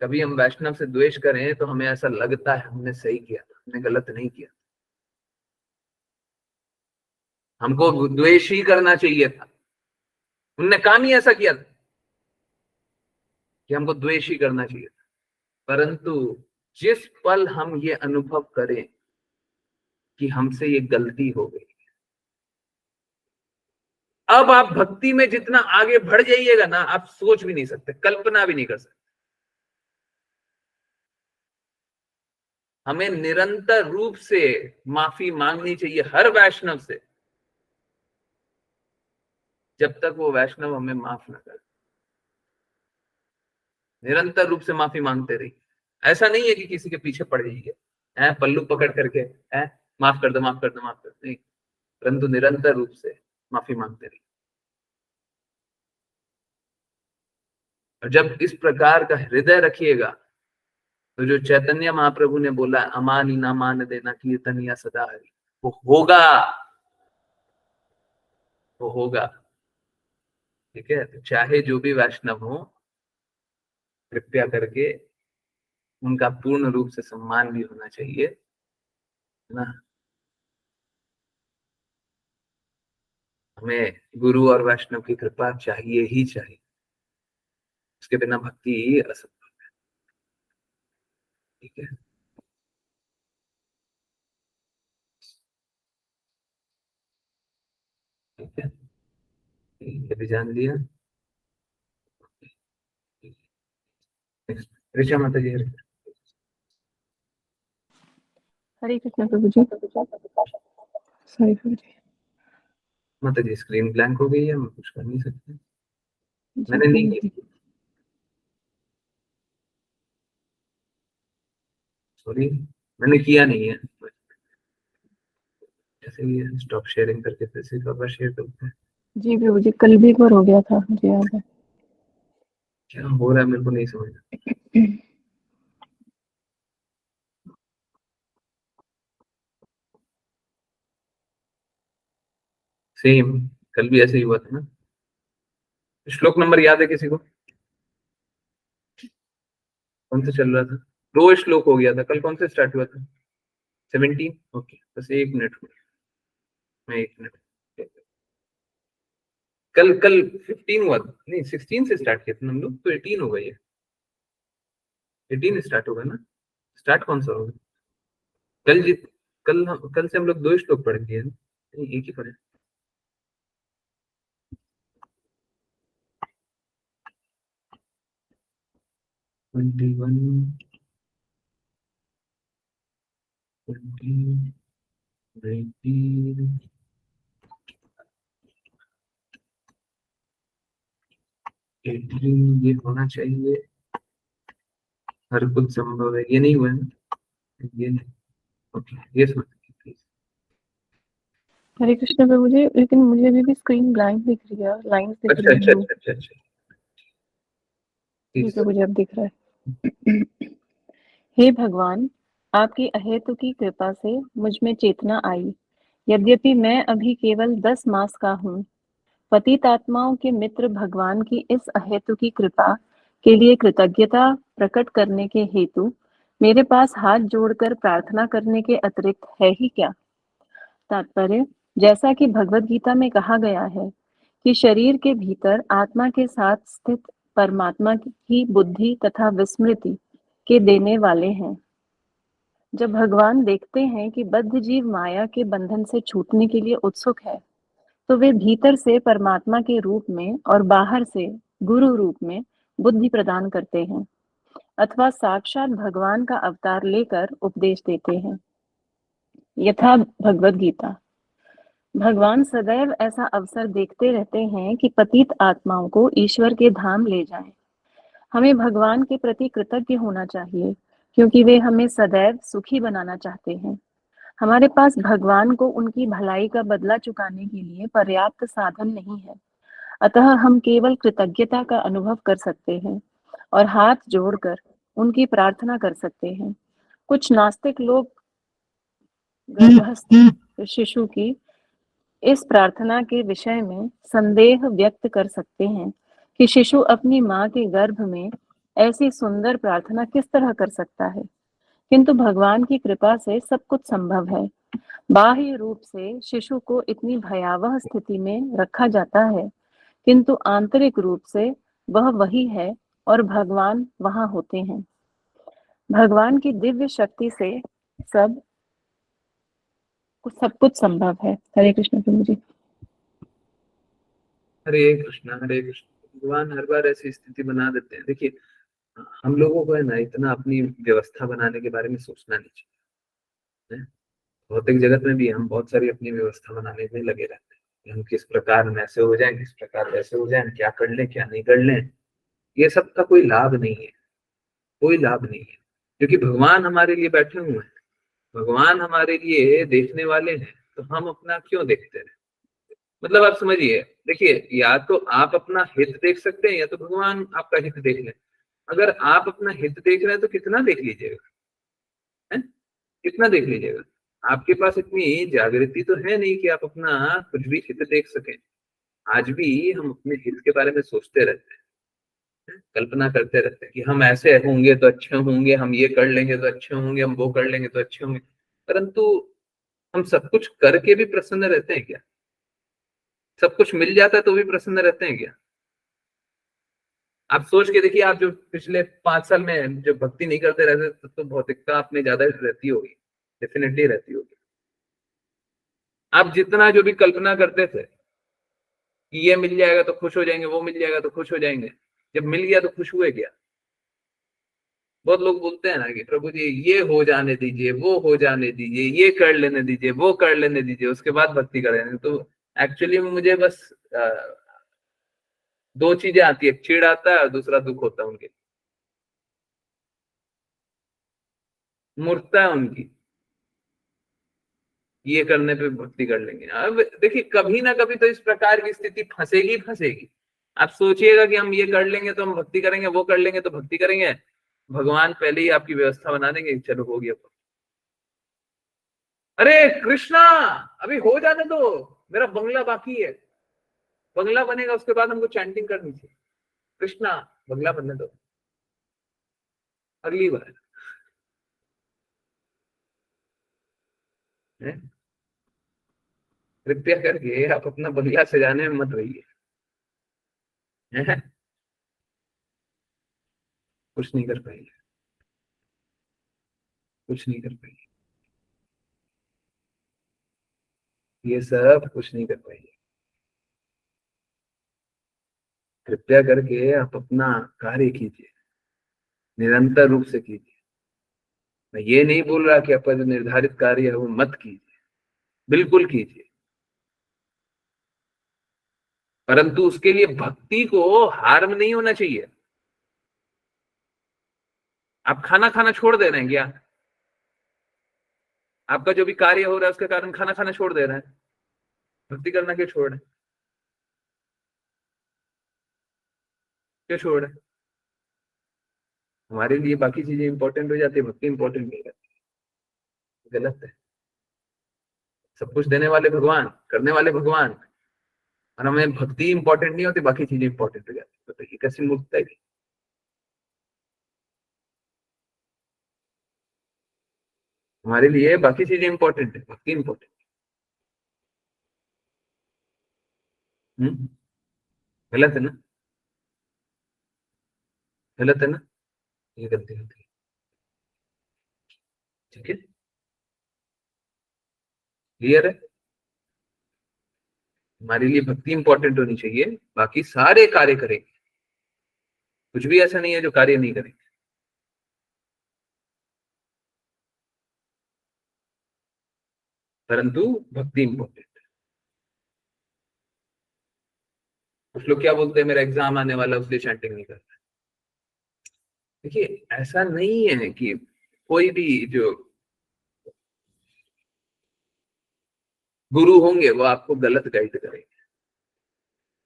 कभी हम वैष्णव से द्वेष करें तो हमें ऐसा लगता है हमने सही किया था, हमने गलत नहीं किया। हमको द्वेष ही करना चाहिए था। उनने काम ही ऐसा किया था कि हमको द्वेष ही करना चाहिए था। परंतु जिस पल हम ये अनुभव करें कि हमसे ये गलती हो गई, अब आप भक्ति में जितना आगे बढ़ जाइएगा ना, आप सोच भी नहीं सकते, कल्पना भी नहीं कर सकते। हमें निरंतर रूप से माफी मांगनी चाहिए हर वैष्णव से, जब तक वो वैष्णव हमें माफ ना करे। निरंतर रूप से माफी मांगते रहिए। ऐसा नहीं है कि किसी के पीछे पड़ जाइए, पल्लू पकड़ करके माफ कर दो, माफ कर दो, माफ कर दो, नहीं, परंतु निरंतर रूप से माफी मांगते रहिए। और जब इस प्रकार का हृदय रखिएगा, तो जो चैतन्य महाप्रभु ने बोला अमानी ना मान देना कीर्तनिया सदा हरि, वो होगा, वो होगा। ठीक है, तो चाहे जो भी वैष्णव हो, कृपया करके उनका पूर्ण रूप से सम्मान भी होना चाहिए ना। हमें गुरु और वैष्णव की कृपा चाहिए ही चाहिए, उसके बिना भक्ति असंभव है। ठीक है, ठीक है, ये भी जान लिया। ऋचा माता जी, हरे कृष्ण प्रभु जी। सॉरी प्रभु जी। माता जी स्क्रीन ब्लैंक हो गई है, हम कुछ कर नहीं सकते। जी मैंने नहीं प्रभु की, जी। सॉरी, मैंने किया नहीं है। जैसे ये स्टॉप शेयरिंग करके फिर से वापस शेयर करते हैं। जी प्रभु जी, कल भी एक बार हो गया था, मुझे याद है। क्या हो रहा है मेरे को नहीं समझ रहा। सेम कल भी ऐसे ही हुआ था ना। श्लोक नंबर याद है किसी को? कौन सा चल रहा था? 2 श्लोक हो गया था कल, कौन से स्टार्ट हुआ था? 17। ओके, बस 1 मिनट, मैं 1 मिनट। कल कल 15 हुआ था, नहीं 16 से स्टार्ट किया था हम लोग, तो 18 हो गई है। 18 स्टार्ट होगा ना? स्टार्ट कौन सा होगा? कल कल से हम लोग 2 श्लोक पढ़ लिए हैं, नहीं एक ही पढ़े। ट्वेंटी वन, 20, 19, 18, ये होना चाहिए। हर कुछ संभव है, ये नहीं हुआ है ना? ये नहीं। ओके, ये सुन प्लीज। हरे कृष्ण प्रभु जी, लेकिन मुझे अभी भी स्क्रीन ब्लैंक दिख रही है, लाइंस दिख अच्छा रही अच्छा है। अच्छा अच्छा अच्छा, जी प्लीज। प्रभु जी, अब दिख रहा है। हे भगवान, आपकी अहेतु की कृपा से मुझ में चेतना आई। यद्यपि मैं अभी केवल 10 मास का हूँ, पतित आत्माओं के मित्र भगवान की इस अहेतु की कृपा के लिए कृतज्ञता प्रकट करने के हेतु मेरे पास हाथ जोड़कर प्रार्थना करने के अतिरिक्त है ही क्या? तात्पर्य, जैसा कि भगवत गीता में कहा गया है कि शरीर के भीतर आत्मा के साथ स्थित परमात्मा की बुद्धि तथा विस्मृति के देने वाले हैं। जब भगवान देखते हैं कि बद्ध जीव माया के बंधन से छूटने के लिए उत्सुक है, तो वे भीतर से परमात्मा के रूप में और बाहर से गुरु रूप में बुद्धि प्रदान करते हैं, अथवा साक्षात भगवान का अवतार लेकर उपदेश देते हैं। यथा भगवत गीता, भगवान सदैव ऐसा अवसर देखते रहते हैं कि पतित आत्माओं को ईश्वर के धाम ले जाएं। हमें भगवान के प्रति कृतज्ञ होना चाहिए, क्योंकि वे हमें सदैव सुखी बनाना चाहते हैं। हमारे पास भगवान को उनकी भलाई का बदला चुकाने के लिए पर्याप्त साधन नहीं है, अतः हम केवल कृतज्ञता का अनुभव कर सकते हैं और हाथ जोड़कर उनकी प्रार्थना कर सकते हैं। कुछ नास्तिक लोग गर्भस्थ शिशु की इस प्रार्थना के विषय में संदेह व्यक्त कर सकते हैं कि शिशु अपनी मां के गर्भ में ऐसी सुंदर प्रार्थना किस तरह कर सकता है। किंतु भगवान की कृपा से सब कुछ संभव है। बाह्य रूप से शिशु को इतनी भयावह स्थिति में रखा जाता है, किंतु आंतरिक रूप से वह वही है और भगवान वहां होते हैं। भगवान की दिव्य शक्ति से सब सब कुछ संभव है। हरे कृष्ण प्रभु जी। हरे कृष्णा हरे कृष्ण। भगवान हर बार ऐसी स्थिति बना देते हैं। देखिए, हम लोगों को है ना इतना अपनी व्यवस्था बनाने के बारे में सोचना नहीं चाहिए। भौतिक जगत में भी हम बहुत सारी अपनी व्यवस्था बनाने में लगे रहते हैं कि हम किस प्रकार में ऐसे हो जाएं, किस प्रकार वैसे हो जाएं, क्या कर लें क्या नहीं कर लें। ये सब का कोई लाभ नहीं है, कोई लाभ नहीं है, क्योंकि भगवान हमारे लिए बैठे हुए हैं, भगवान हमारे लिए देखने वाले हैं, तो हम अपना क्यों देखते रहे। मतलब आप समझिए, देखिए, या तो आप अपना हित देख सकते हैं या तो भगवान आपका हित देख लें। अगर आप अपना हित देख रहे हैं तो कितना देख लीजिएगा, है? कितना देख लीजिएगा। आपके पास इतनी जागृति तो है नहीं कि आप अपना कुछ भी हित देख सकें। आज भी हम अपने हित के बारे में सोचते रहते हैं, कल्पना करते रहते हैं कि हम ऐसे होंगे तो अच्छे होंगे, हम ये कर लेंगे तो अच्छे होंगे, हम वो कर लेंगे तो अच्छे होंगे। परंतु हम सब कुछ करके भी प्रसन्न रहते हैं क्या? सब कुछ मिल जाता है तो भी प्रसन्न रहते हैं क्या? आप सोच के देखिए, आप जो पिछले 5 साल में जो भक्ति नहीं करते रहते तो भौतिकता अपने ज्यादा रहती होगी, डेफिनेटली रहती होगी। आप जितना जो भी कल्पना करते थे कि ये मिल जाएगा तो खुश हो जाएंगे, वो मिल जाएगा तो खुश हो जाएंगे, जब मिल गया तो खुश हुए क्या? बहुत लोग बोलते हैं ना कि प्रभु जी ये हो जाने दीजिए, वो हो जाने दीजिए, ये कर लेने दीजिए, वो कर लेने दीजिए, उसके बाद भक्ति करेंगे। तो एक्चुअली मुझे बस दो चीजें आती है, चिढ़ आता है और दूसरा दुख होता है उनके, मूर्खता है उनकी, ये करने पे भक्ति कर लेंगे। अब देखिए, कभी ना कभी तो इस प्रकार की स्थिति फंसेगी फंसेगी। आप सोचिएगा कि हम ये कर लेंगे तो हम भक्ति करेंगे, वो कर लेंगे तो भक्ति करेंगे, भगवान पहले ही आपकी व्यवस्था बना देंगे, चलो हो गया। अरे कृष्णा, अभी हो जाने दो, मेरा बंगला बाकी है, बंगला बनेगा उसके बाद हमको चैंटिंग करनी चाहिए। कृष्णा, बंगला बनने दो, अगली बार। कृपया करके आप अपना बंगला सजाने में मत रहिए। कुछ नहीं कर पाएंगे, कुछ नहीं कर पाएंगे, ये सब कुछ नहीं कर पाएंगे। कृपया करके आप अपना कार्य कीजिए, निरंतर रूप से कीजिए। मैं ये नहीं बोल रहा कि आपका जो निर्धारित कार्य है वो मत कीजिए, बिल्कुल कीजिए, परंतु उसके लिए भक्ति को हार्म नहीं होना चाहिए। आप खाना खाना छोड़ दे रहे हैं क्या? आपका जो भी कार्य हो रहा है उसके कारण खाना खाना छोड़ दे रहे हैं, भक्ति करना क्यों छोड़ रहे हैं? क्यों छोड़ रहे हैं? हमारे लिए बाकी चीजें इंपॉर्टेंट हो जाती है, भक्ति इंपॉर्टेंट नहीं रहती। गलत है। सब कुछ देने वाले भगवान, करने वाले भगवान, और हमें भक्ति इंपॉर्टेंट नहीं होती, बाकी चीजें इंपॉर्टेंट हो जाती। तो ये कैसी मूर्खता है? हमारे लिए बाकी चीजें इंपॉर्टेंट है, भक्ति इंपॉर्टेंट। गलत है ना? गलत है ना? ये गलती होती है। ठीक है, क्लियर है? हमारे लिए भक्ति इंपॉर्टेंट होनी चाहिए, बाकी सारे कार्य करेंगे। कुछ भी ऐसा नहीं है जो कार्य नहीं करेंगे, परंतु भक्ति इंपॉर्टेंट। कुछ लोग क्या बोलते हैं, मेरा एग्जाम आने वाला उसलिए चैंटिंग नहीं करता। देखिए, ऐसा नहीं है कि कोई भी जो गुरु होंगे वो आपको गलत गाइड करेंगे,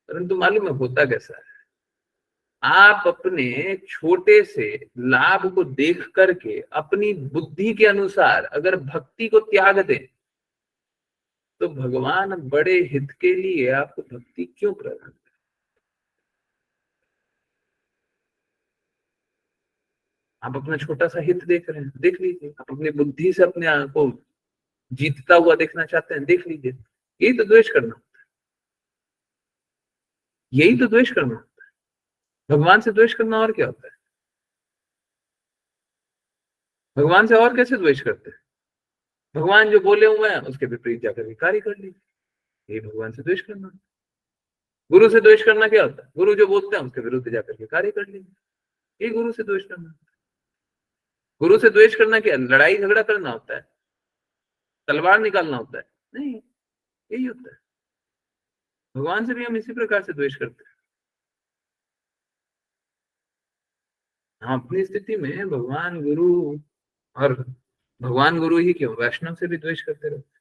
परंतु मालूम है होता कैसा है। आप अपने छोटे से लाभ को देख करके अपनी बुद्धि के अनुसार अगर भक्ति को त्याग दें तो भगवान बड़े हित के लिए आपको भक्ति क्यों प्रदान करें? आप अपना छोटा सा हित देख रहे हैं, देख लीजिए। आप अपनी बुद्धि से अपने आप को जीतता हुआ देखना चाहते हैं, देख लीजिए। यही तो द्वेष करना होता है, यही तो द्वेष करना होता है। भगवान से द्वेष करना और क्या होता है? भगवान से और कैसे द्वेष करते हैं? भगवान जो बोले हुए हैं उसके विपरीत जाकर के कार्य कर लीजिए, यही भगवान से द्वेष करना। गुरु से द्वेष करना क्या होता है? गुरु जो बोलते हैं उसके विरुद्ध जाकर के कार्य कर लीजिए, यही गुरु से द्वेष करना। गुरु से द्वेष करना क्या? लड़ाई झगड़ा करना होता है, तलवार निकालना होता है? नहीं, यही होता है। भगवान से भी हम इसी प्रकार से द्वेष करते हैं। हम अपनी स्थिति में भगवान गुरु, और भगवान गुरु ही क्यों, वैष्णव से भी द्वेष करते रहते।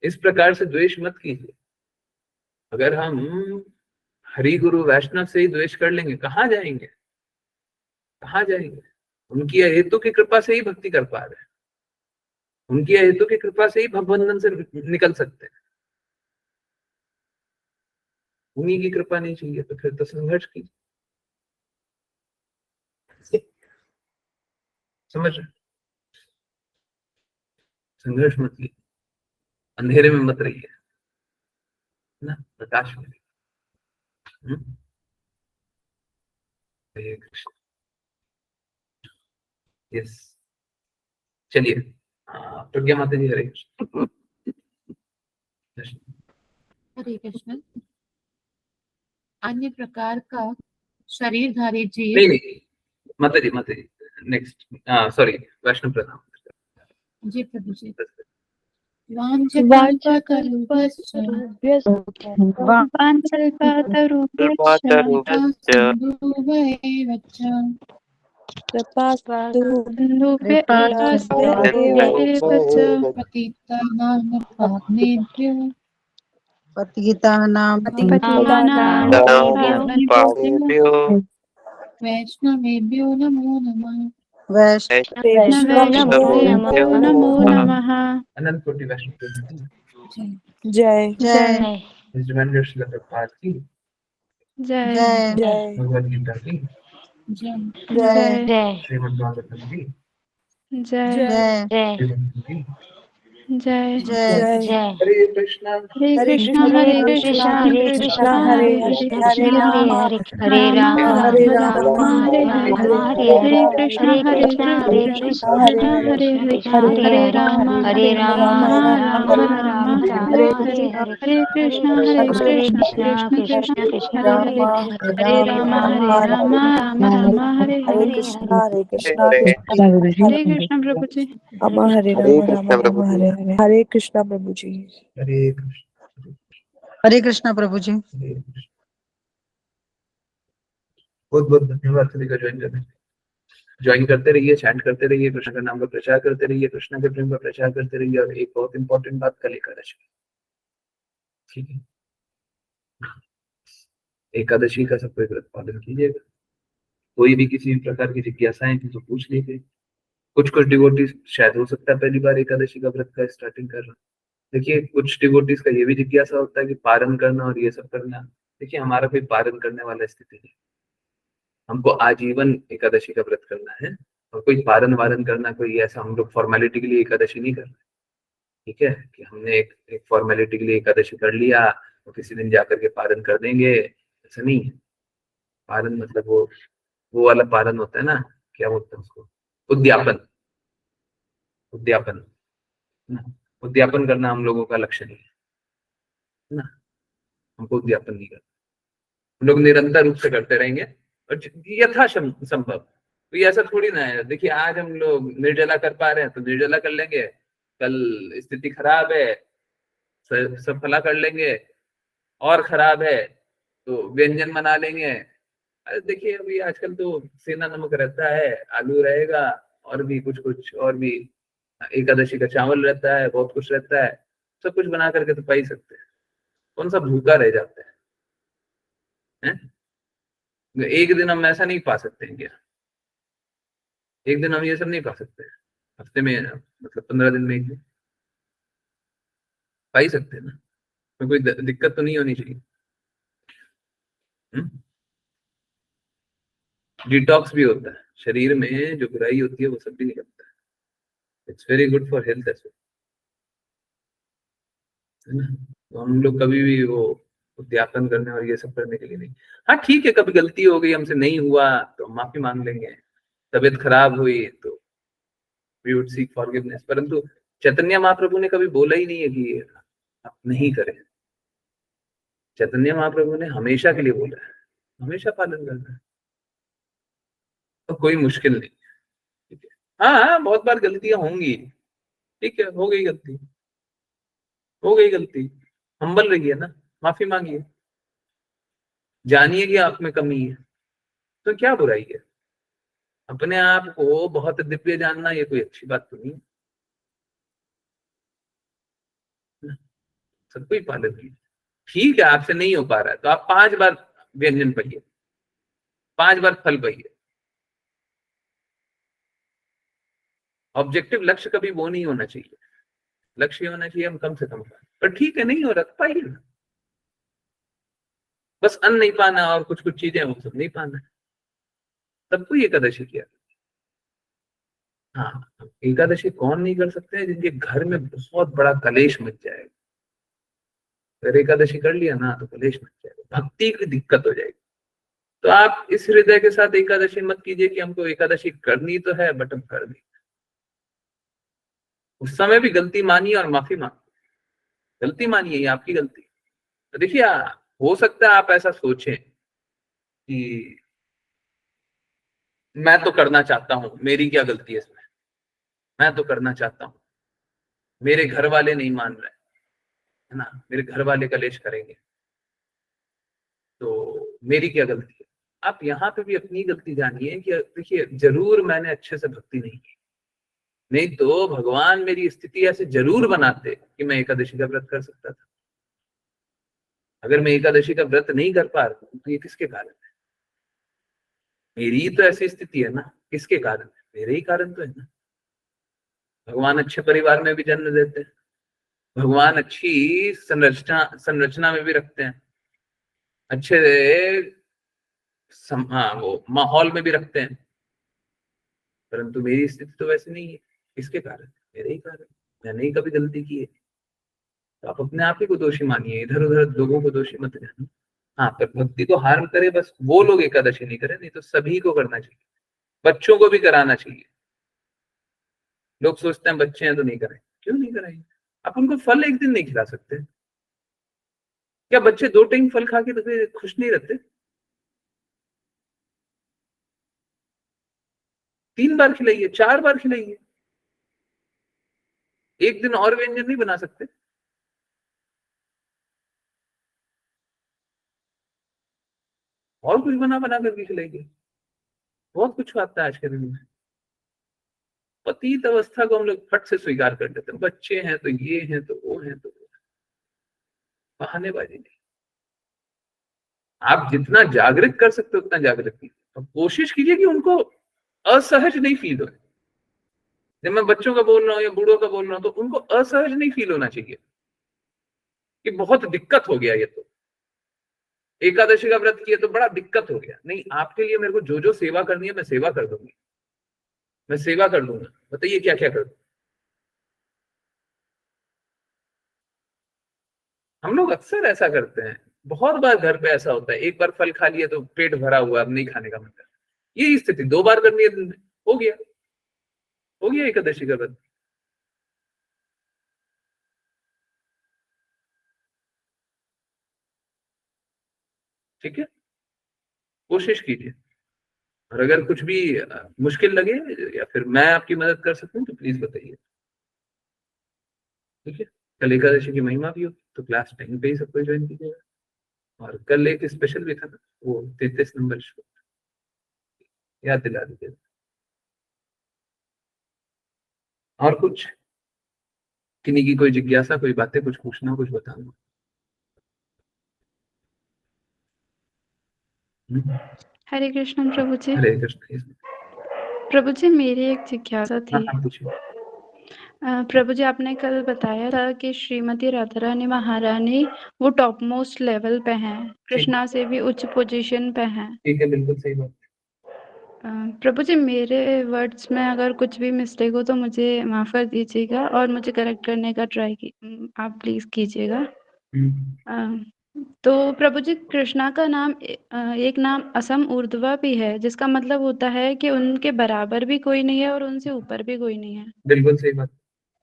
इस प्रकार से द्वेष मत कीजिए। अगर हम हरि गुरु वैष्णव से ही द्वेष कर लेंगे, कहाँ जाएंगे? कहाँ जाएंगे? उनकी हेतु की कृपा से ही भक्ति कर पा रहे हैं, उनकी हेतु की कृपा से ही भवबंधन से निकल सकते हैं। उन्हीं की कृपा नहीं चाहिए तो फिर तो संघर्ष कीजिए। समझ रहे? संघर्ष मत कीजिए, अंधेरे में मत रहिए ना, प्रकाश में। हरे कृष्ण। यस, चलिए। प्रज्ञा माता जी, हरे कृष्ण। हरे कृष्ण। अन्य प्रकार का शरीरधारी जीव। नहीं, माता जी नेक्स्ट। सॉरी, वैष्णव प्रणाम। जी प्रभु जी। वाञ्छकल्पतरुभ्यश्च सिन्धुभ्यैव च कृपासिन्धुभ्यैव च पतितानां पावनेभ्यो वैष्णवेभ्यो नमो नमः। वैष्णवेभ्यो नमो नमः। अनंत कोटि वैष्णव जय जय रिमेंडर श्रील प्रभुपाद की जय जय भगवद गीता की जय जय श्रीमद् भागवतम की जय श्रीमद् की जय जय हरे कृष्णा हरे कृष्णा हरे कृष्णा कृष्ण हरे हरे हरे राम राम राम हरे हरे हरे कृष्णा कृष्ण हरे हरे हरे राम राम राम हरे हरे हरे कृष्णा कृष्ण हरे हरे हरे राम राम राम हरे हरे हरे कृष्णा हरे कृष्ण प्रभु जी। हरे राम हरे हरे हरे कृष्णा प्रभु जी। हरे कृष्ण हरे कृष्णा प्रभु जी। हरे कृष्ण। बहुत बहुत धन्यवाद सभी का ज्वाइन करने। ज्वाइन करते रहिए, चैंट करते रहिए, कृष्ण का नाम का प्रचार करते रहिए, कृष्ण के प्रेम का प्रचार करते रहिए। और एक बहुत इंपॉर्टेंट बात, कल एकादशी, ठीक है? एकादशी का सब कोई व्रत पालन कीजिएगा। कोई भी किसी प्रकार की जिज्ञासाएं थी तो पूछ लीजिए। कुछ डिवोटीज शायद हो सकता है पहली बार एकादशी का व्रत का स्टार्टिंग कर रहा हूं। देखिए, कुछ डिवोटीज का ये भी जिज्ञासा होता है कि पारण करना और ये सब करना। देखिए, हमारा कोई पारण करने वाला स्थिति नहीं, हमको आजीवन एकादशी का व्रत करना है। और कोई पारण वारण करना, कोई ऐसा हम लोग फॉर्मेलिटी के लिए एकादशी नहीं कर रहे, ठीक है? कि हमने एक फॉर्मेलिटी के लिए एकादशी कर लिया तो किसी दिन जाकर के पारण कर देंगे, ऐसा नहीं है। पारण मतलब वो वाला पारण होता है ना, क्या बोलते हैं उसको, उद्यापन। उद्यापन ना, उद्यापन करना हम लोगों का लक्ष्य नहीं है ना। हमको उद्यापन नहीं करना, हम लोग निरंतर रूप से करते रहेंगे और यथा संभव। तो ये ऐसा थोड़ी ना है, देखिए आज हम लोग निर्जला कर पा रहे हैं तो निर्जला कर लेंगे, कल स्थिति खराब है सफला कर लेंगे, और खराब है तो व्यंजन बना लेंगे। अरे देखिए, अभी आजकल तो सेना नमक रहता है, आलू रहेगा, और भी कुछ कुछ और भी, एकादशी का चावल रहता है, बहुत कुछ रहता है। सब कुछ बना करके तो पा ही सकते हैं, कौन सा भूखा रह जाता है? एक दिन हम ऐसा नहीं पा सकते हैं क्या? एक दिन हम ये सब नहीं पा सकते? हफ्ते में मतलब 15 दिन में एक दिन पा ही सकते हैं ना, तो कोई दिक्कत तो नहीं होनी चाहिए। डिटॉक्स भी होता है, शरीर में जो बुराई होती है वो सब भी निकलता है। It's very good for health as well, है ना। तो हम लोग कभी भी वो उद्यापन करने और ये सब करने के लिए नहीं। हाँ ठीक है, कभी गलती हो गई, हमसे नहीं हुआ तो माफी मांग लेंगे, तबीयत खराब हुई तो वी वुड सीक फॉरगिवनेस, परंतु चैतन्य महाप्रभु ने कभी बोला ही नहीं है कि आप नहीं करें। चैतन्य महाप्रभु ने हमेशा के लिए बोला है, हमेशा पालन करना है, तो कोई मुश्किल नहीं। ठीक है, हाँ बहुत बार गलतियां होंगी, ठीक है, हो गई गलती, हो गई गलती, हम्बल रहिए ना, माफी मांगिए, जानिए कि आप में कमी है, तो क्या बुराई है। अपने आप को बहुत दिव्य जानना ये कोई अच्छी बात तो नहीं है, सबको ही पालन कीजिए। ठीक है, आपसे नहीं हो पा रहा है तो आप 5 बार व्यंजन पढ़िए, 5 बार फल पढ़िए। ऑब्जेक्टिव लक्ष्य कभी वो नहीं होना चाहिए, लक्ष्य होना चाहिए हम कम से कम, पर ठीक है नहीं हो रहा तो पाइए, बस अन्न नहीं पाना और कुछ कुछ चीजें वो सब नहीं पाना है, सबको एकादशी किया। हाँ, एकादशी कौन नहीं कर सकते हैं, जिनके घर में बहुत बड़ा कलेश मच जाएगा। अगर एकादशी कर लिया ना तो कलेश मच जाएगा, भक्ति की दिक्कत हो जाएगी। तो आप इस हृदय के साथ एकादशी मत कीजिए कि हमको एकादशी करनी तो है बट हम कर नहीं। उस समय भी गलती मानिए और माफी मांगिए, गलती मानिए, ये आपकी गलती। तो देखिए, हो सकता है आप ऐसा सोचें कि मैं तो करना चाहता हूं, मेरी क्या गलती है इसमें, मैं तो करना चाहता हूं, मेरे घर वाले नहीं मान रहे, है ना, मेरे घर वाले कलेश करेंगे, तो मेरी क्या गलती है। आप यहाँ पे भी अपनी गलती जानिए कि देखिए जरूर मैंने अच्छे से भक्ति नहीं की, नहीं तो भगवान मेरी स्थिति ऐसे जरूर बनाते कि मैं एकादशी का व्रत कर सकता था। अगर मैं एकादशी का व्रत नहीं कर पा रहा हूं तो ये किसके कारण है, मेरी तो ऐसी स्थिति है ना, किसके कारण है, मेरे ही कारण तो है ना। भगवान अच्छे परिवार में भी जन्म देते हैं, भगवान अच्छी संरचना में भी रखते हैं, अच्छे हाँ वो माहौल में भी रखते हैं, परंतु मेरी स्थिति तो वैसे नहीं है। किसके कारण, मेरे ही कारण, मैंने ही कभी गलती की है। तो आप अपने आप ही को दोषी मानिए, इधर उधर लोगों को दोषी मत जाना। हाँ, पर भक्ति को हार्म करे बस वो लोग एकादशी नहीं करे, नहीं तो सभी को करना चाहिए, बच्चों को भी कराना चाहिए। लोग सोचते हैं बच्चे हैं तो नहीं करें, क्यों नहीं कराएंगे। आप उनको फल एक दिन नहीं खिला सकते, क्या बच्चे 2 टाइम फल खा के तो फिर खुश नहीं रहते, 3 बार खिलाइए, 4 बार खिलाइए, एक दिन और व्यंजन नहीं बना सकते। और कुछ बना बना करके खिलाइए, बहुत कुछ आता है आज के दिन में। पतित अवस्था को हम लोग फट से स्वीकार कर लेते हैं, बच्चे हैं तो ये हैं तो वो हैं तो वो, बहानेबाजी नहीं। आप जितना जागृत कर सकते हो उतना जागृत कीजिए, तो कोशिश कीजिए कि उनको असहज नहीं फील हो। जब मैं बच्चों का बोल रहा हूँ या बूढ़ों का बोल रहा हूँ तो उनको असहज नहीं फील होना चाहिए कि बहुत दिक्कत हो गया, ये तो एकादशी का व्रत किया तो बड़ा दिक्कत हो गया। नहीं, आपके लिए मेरे को जो जो सेवा करनी है मैं सेवा कर दूंगी, मैं सेवा कर दूंगा, बताइए क्या क्या कर दूं। हम लोग अक्सर ऐसा करते हैं, बहुत बार घर पे ऐसा होता है, एक बार फल खा लिया तो पेट भरा हुआ, अब नहीं खाने का मन कर, ये स्थिति 2 बार करनी है दिन में, हो गया, हो गया एकादशी का व्रत। ठीक है, कोशिश कीजिए, और अगर कुछ भी मुश्किल लगे या फिर मैं आपकी मदद कर सकूं तो प्लीज बताइए। ठीक है, कल एकादशी की महिमा भी होगी तो क्लास 10 पे ही सबको ज्वाइन कीजिएगा। और कल एक स्पेशल भी था ना, वो 33 नंबर शो, याद दिला दीजिए। और कुछ किन्हीं की कोई जिज्ञासा, कोई बातें, कुछ पूछना, कुछ बताना। हरे कृष्ण प्रभु जी। हरे कृष्ण। प्रभु जी, मेरी एक जिज्ञासा थी। हाँ, पूछिए। प्रभु जी, आपने कल बताया था कि श्रीमती राधा रानी महारानी वो टॉप मोस्ट लेवल पे हैं, कृष्णा से भी उच्च पोजीशन पे हैं। ठीक है, बिल्कुल सही बात। प्रभु जी, मेरे वर्ड्स में अगर कुछ भी मिस्टेक हो तो मुझे माफ कर दीजिएगा और मुझे करेक्ट करने का आप प्लीज कीजिएगा। तो प्रभु जी, कृष्णा का नाम एक नाम असम ऊर्ध्वा भी है, जिसका मतलब होता है कि उनके बराबर भी कोई नहीं है और उनसे ऊपर भी कोई नहीं है। बिल्कुल सही बात।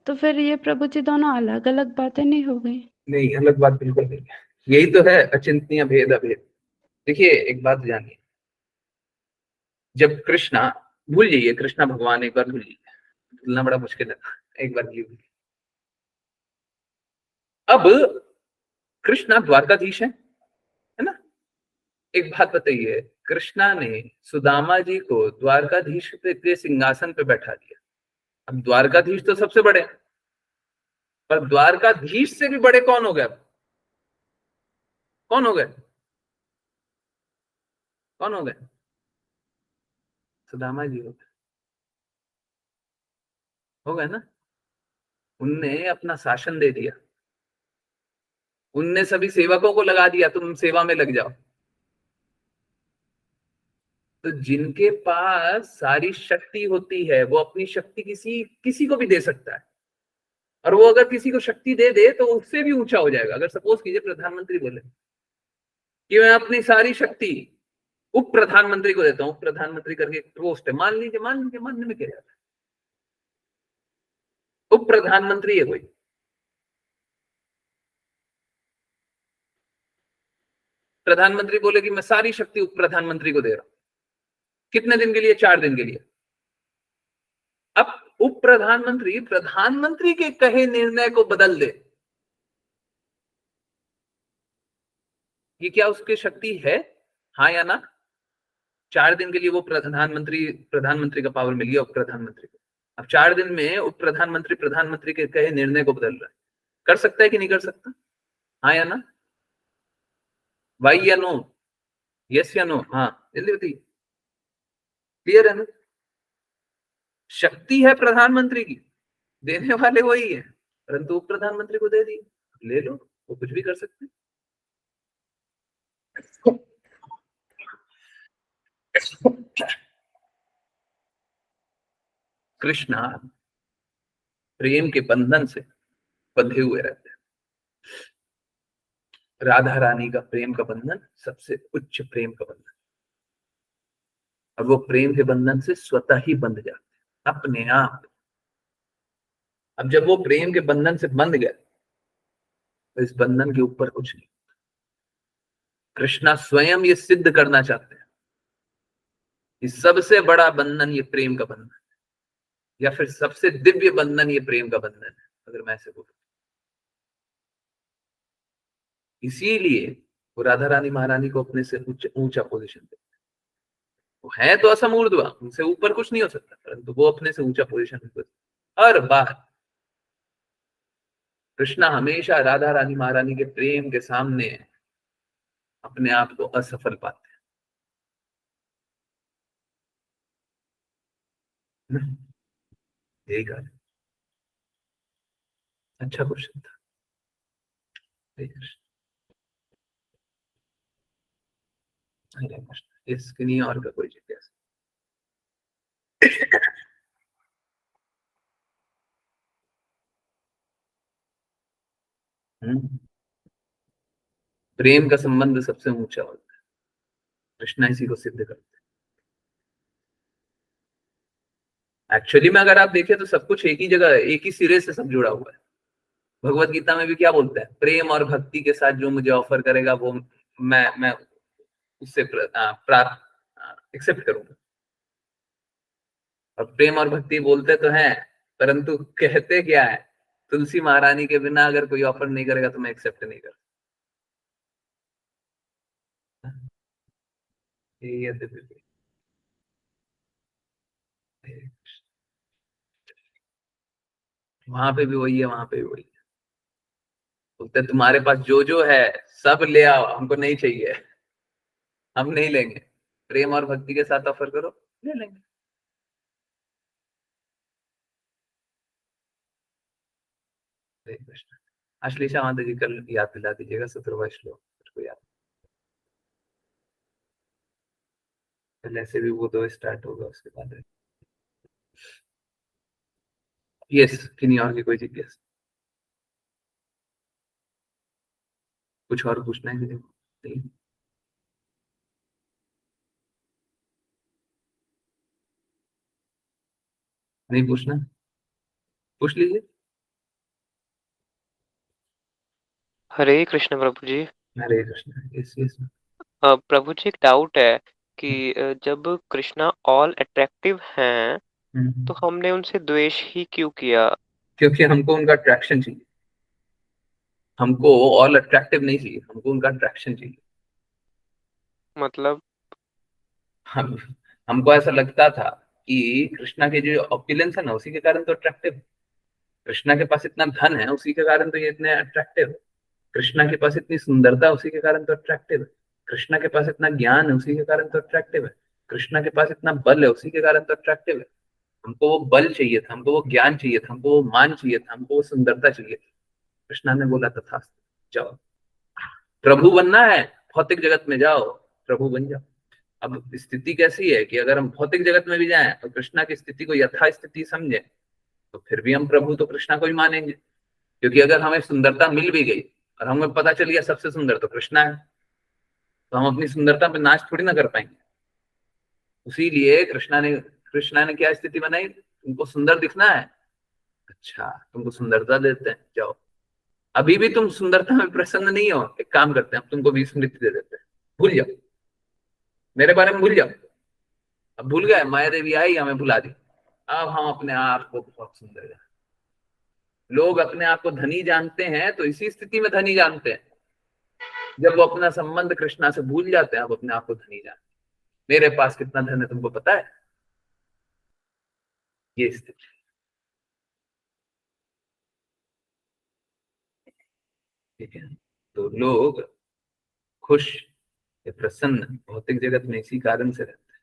तो फिर ये प्रभु जी दोनों अलग अलग बातें नहीं हो गई? नहीं, अलग बात बिल्कुल नहीं है। यही तो है अचिंतनीय भेद अभेद। देखिए, एक बात जानिए, जब कृष्णा, भूल जाइए कृष्णा भगवान, एक बार भूल जाइए, भूलना बड़ा मुश्किल है, एक बार भूल। अब कृष्णा द्वारकाधीश है ना? एक बात बताइए, कृष्णा ने सुदामा जी को द्वारकाधीश के सिंहासन पे बैठा दिया। अब द्वारकाधीश तो सबसे बड़े हैं, पर द्वारकाधीश से भी बड़े कौन हो गए? कौन हो गए? कौन हो गए? सुदामा जी हो गए ना? उनने अपना शासन दे दिया, उनने सभी सेवकों को लगा दिया, तुम सेवा में लग जाओ। तो जिनके पास सारी शक्ति होती है वो अपनी शक्ति किसी किसी को भी दे सकता है, और वो अगर किसी को शक्ति दे दे तो उससे भी ऊंचा हो जाएगा। अगर सपोज कीजिए प्रधानमंत्री बोले कि मैं अपनी सारी शक्ति उप प्रधानमंत्री को देता हूं, उप प्रधानमंत्री करके एक पोस्ट है, मान लीजिए मानने में क्या जाता है, उप प्रधानमंत्री है कोई, प्रधानमंत्री बोले कि मैं सारी शक्ति उप प्रधानमंत्री को दे रहा हूं, कितने दिन के लिए? 4 दिन के लिए। अब उप प्रधानमंत्री प्रधानमंत्री के कहे निर्णय को बदल दे, ये क्या उसकी शक्ति है? हाँ या ना? 4 दिन के लिए वो प्रधानमंत्री का पावर मिल गया उप प्रधानमंत्री को। अब 4 दिन में उप प्रधानमंत्री प्रधानमंत्री के कहे निर्णय को बदल रहा है, कर सकता है कि नहीं कर सकता? हाँ या ना? वाई या नो? यस या नो? हाँ, जल्दी बताइए। क्लियर है ना? शक्ति है प्रधानमंत्री की, देने वाले वही है, परंतु उप प्रधानमंत्री को दे दी, ले लो, वो कुछ भी कर सकते हैं। कृष्णा प्रेम के बंधन से बंधे हुए रहते हैं। राधा रानी का प्रेम का बंधन सबसे उच्च प्रेम का बंधन, और वो प्रेम के बंधन से स्वतः ही बंध जाते हैं अपने आप। अब जब वो प्रेम के बंधन से बंध गए तो इस बंधन के ऊपर कुछ नहीं। कृष्णा स्वयं ये सिद्ध करना चाहते हैं कि सबसे बड़ा बंधन ये प्रेम का बंधन है, या फिर सबसे दिव्य बंधन ये प्रेम का बंधन है, अगर मैं ऐसे बोलूं। इसीलिए वो राधा रानी महारानी को अपने से ऊंचा पोजीशन देते हैं। वो है तो असम ऊर्ध्वा, उनसे ऊपर कुछ नहीं हो सकता, परंतु वो अपने से ऊंचा पोजीशन में हर बार कृष्णा हमेशा राधा रानी महारानी के प्रेम के सामने अपने आप को असफल पाते हैं। यही कारण। अच्छा क्वेश्चन था। हरे कृष्ण, हरे कृष्ण। इसके नहीं और का कोई जिज्ञासा? प्रेम का संबंध सबसे ऊंचा होता है, कृष्णा इसी को सिद्ध करते हैं। एक्चुअली में अगर आप देखें तो सब कुछ एक ही जगह है, एक ही सिरे से सब जुड़ा हुआ है। भगवत गीता में भी क्या बोलते हैं? प्रेम और भक्ति के साथ जो मुझे ऑफर करेगा वो मैं उससे प्राप्त एक्सेप्ट करूंगा। और प्रेम और भक्ति बोलते तो हैं, परंतु कहते क्या है? तुलसी महारानी के बिना अगर कोई ऑफर नहीं करेगा तो मैं एक्सेप्ट नहीं करूंगा। वहां पे भी वही है, वहां पे भी वही है। बोलते तुम्हारे पास जो जो है सब ले आओ, हमको नहीं चाहिए, हम नहीं लेंगे। प्रेम और भक्ति के साथ ऑफर करो, ले लेंगे। हरे कृष्ण। अश्लेषा माता जी कल याद दिला दीजिएगा 17वां श्लोक को याद। पहले से भी वो दो स्टार्ट होगा उसके बाद। यस, किन्हीं और की कोई जिज्ञासा? कुछ और पूछना है? नहीं? नहीं पूछना? पूछ लीजिए। हरे कृष्ण प्रभु जी। हरे कृष्ण। Yes yes. प्रभु जी, एक डाउट है कि जब कृष्णा ऑल अट्रैक्टिव हैं तो हमने उनसे द्वेष ही क्यों किया? क्योंकि हमको उनका अट्रैक्शन चाहिए। हमको ऑल अट्रैक्टिव नहीं चाहिए, हमको उनका अट्रैक्शन चाहिए। मतलब हम हमको ऐसा लगता था कि कृष्णा के जो ऑपुलेंस है ना, उसी के कारण तो अट्रैक्टिव। कृष्णा के पास इतना धन है, उसी के कारण तो ये इतने अट्रैक्टिव। कृष्णा के पास इतनी सुंदरता, उसी के कारण तो अट्रैक्टिव है। कृष्णा के पास इतना ज्ञान है, उसी के कारण तो अट्रैक्टिव है। कृष्णा के पास इतना बल है, उसी के कारण तो अट्रैक्टिव है। हमको वो बल चाहिए था, हमको वो ज्ञान चाहिए था, हमको वो मान चाहिए था, हमको वो सुंदरता चाहिए थी। कृष्णा ने बोला तथास्तु, जाओ प्रभु बनना है, भौतिक जगत में जाओ, प्रभु बन जाओ। अब स्थिति कैसी है कि अगर हम भौतिक जगत में भी जाएं और कृष्णा की स्थिति को यथा स्थिति समझे तो फिर भी हम प्रभु तो कृष्णा को ही मानेंगे। क्योंकि अगर हमें सुंदरता मिल भी गई और हमें पता चल गया सबसे सुंदर तो कृष्णा है, तो हम अपनी सुंदरता पे नाच थोड़ी ना कर पाएंगे। उसीलिए कृष्णा ने क्या स्थिति बनाई? तुमको सुंदर दिखना है, अच्छा तुमको सुंदरता देते हैं, जाओ। अभी भी तुम सुंदरता में प्रसन्न नहीं हो, एक काम करते हैं, हम तुमको भी स्मृति दे देते हैं, भूल जाओ, मेरे बारे में भूल जाओ। अब भूल गए, माया देवी आई हमें भुला दी। अब हम अपने आप को बहुत सुंदर जान। लोग अपने आप को धनी जानते हैं तो इसी स्थिति में धनी जानते हैं जब वो अपना संबंध कृष्णा से भूल जाते हैं। अब अपने आप को धनी जानते हैं। मेरे पास कितना धन है तुमको पता है? ये स्थिति। ठीक है, तो लोग खुश या प्रसन्न भौतिक जगत में इसी कारण से रहते हैं,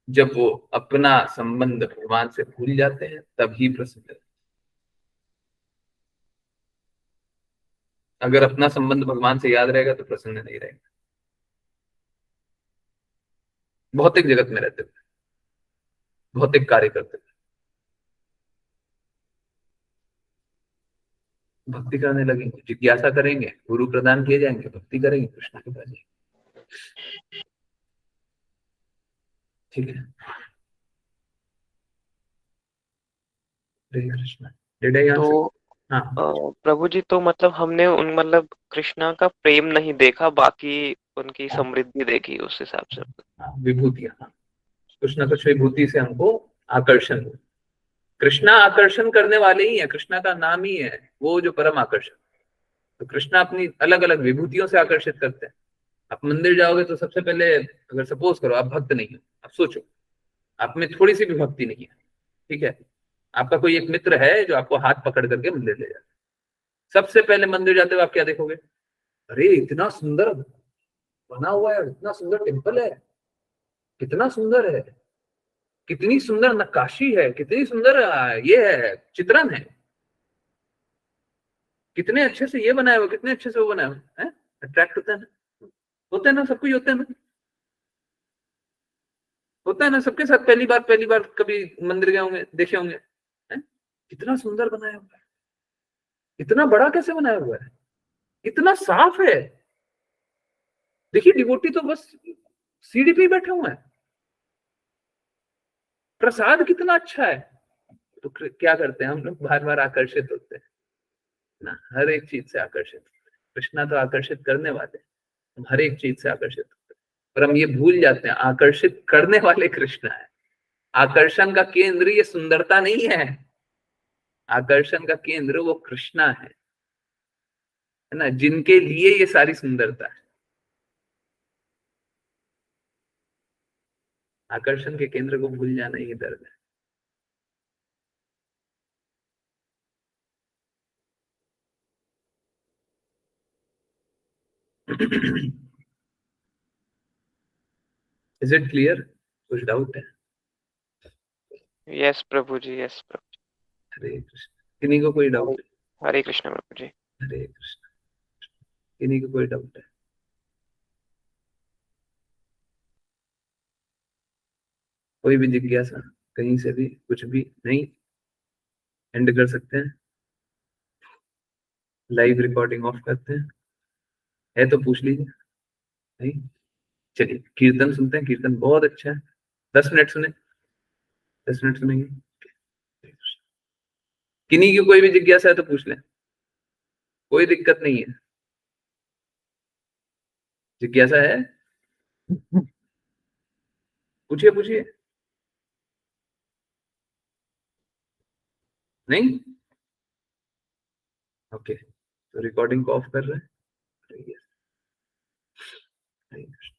जब वो अपना संबंध भगवान से भूल जाते हैं तभी प्रसन्न रहते हैं। अगर अपना संबंध भगवान से याद रहेगा तो प्रसन्न नहीं रहेगा। भौतिक जगत में रहते हुए, भौतिक कार्य करते हुए भक्ति करने लगेंगे, जिज्ञासा करेंगे, गुरु प्रदान किए जाएंगे, भक्ति करेंगे, कृष्ण के पास जाएंगे। ठीक है, हरे कृष्ण। तो हाँ प्रभु जी, तो मतलब हमने उन मतलब कृष्णा का प्रेम नहीं देखा, बाकी उनकी समृद्धि देखी उस हिसाब से। विभूतियां, हाँ, कुछ ना कुछ विभूति से हमको आकर्षण हो। कृष्णा आकर्षण करने वाले ही है, कृष्णा का नाम ही है वो जो परम आकर्षण। तो कृष्णा अपनी अलग अलग विभूतियों से आकर्षित करते हैं। आप मंदिर जाओगे तो सबसे पहले, अगर सपोज करो आप भक्त नहीं हो, आप सोचो आप में थोड़ी सी भी भक्ति नहीं है, ठीक है, आपका कोई एक मित्र है जो आपको हाथ पकड़ करके मंदिर ले जाता है। सबसे पहले मंदिर जाते हुए आप क्या देखोगे? अरे इतना सुंदर बना हुआ है, इतना सुंदर टेम्पल है, कितना सुंदर है, कितनी सुंदर नक्काशी है, कितनी सुंदर ये है, चित्रण है, कितने अच्छे से ये बनाया हुआ, कितने अच्छे से वो बनाया हुआ है। अट्रैक्ट होता है ना, होता है ना, सब कुछ होता है ना, होता है ना सबके साथ। पहली बार कभी मंदिर गए होंगे, देखे होंगे, कितना सुंदर बनाया हुआ है, इतना बड़ा कैसे बनाया हुआ है, इतना साफ है। देखिए डिवोटी तो बस सीढ़ी पे ही बैठा हुआ है, प्रसाद कितना अच्छा है। तो क्या करते हैं हम लोग? बार बार आकर्षित होते हैं ना, हर एक चीज से आकर्षित होते हैं। कृष्णा तो आकर्षित करने वाले, हम हर एक चीज से आकर्षित होते हैं, पर हम ये भूल जाते हैं आकर्षित करने वाले कृष्णा है। आकर्षण का केंद्र ये सुंदरता नहीं है, आकर्षण का केंद्र वो कृष्णा है ना, जिनके लिए ये सारी सुंदरता है। आकर्षण के केंद्र को भूल जाना ही दर्द है। Is it clear? कुछ डाउट है? यस प्रभु जी, यस प्रभु जी। हरे कृष्ण। किन्हीं को कोई डाउट है? हरे कृष्ण प्रभु जी। हरे कृष्ण। किन्हीं को कोई डाउट है? कोई भी जिज्ञासा कहीं से भी कुछ भी नहीं, एंड कर सकते हैं, लाइव रिकॉर्डिंग ऑफ करते हैं, है तो पूछ लीजिए। नहीं, चलिए कीर्तन सुनते हैं, कीर्तन बहुत अच्छा है, 10 मिनट सुने, 10 मिनट सुनेंगे। किन्हीं की कोई भी जिज्ञासा है तो पूछ लें, कोई दिक्कत नहीं है। जिज्ञासा है, पूछिए पूछिए। नहीं, ओके, तो रिकॉर्डिंग को ऑफ कर रहे हैं। हरे कृष्ण।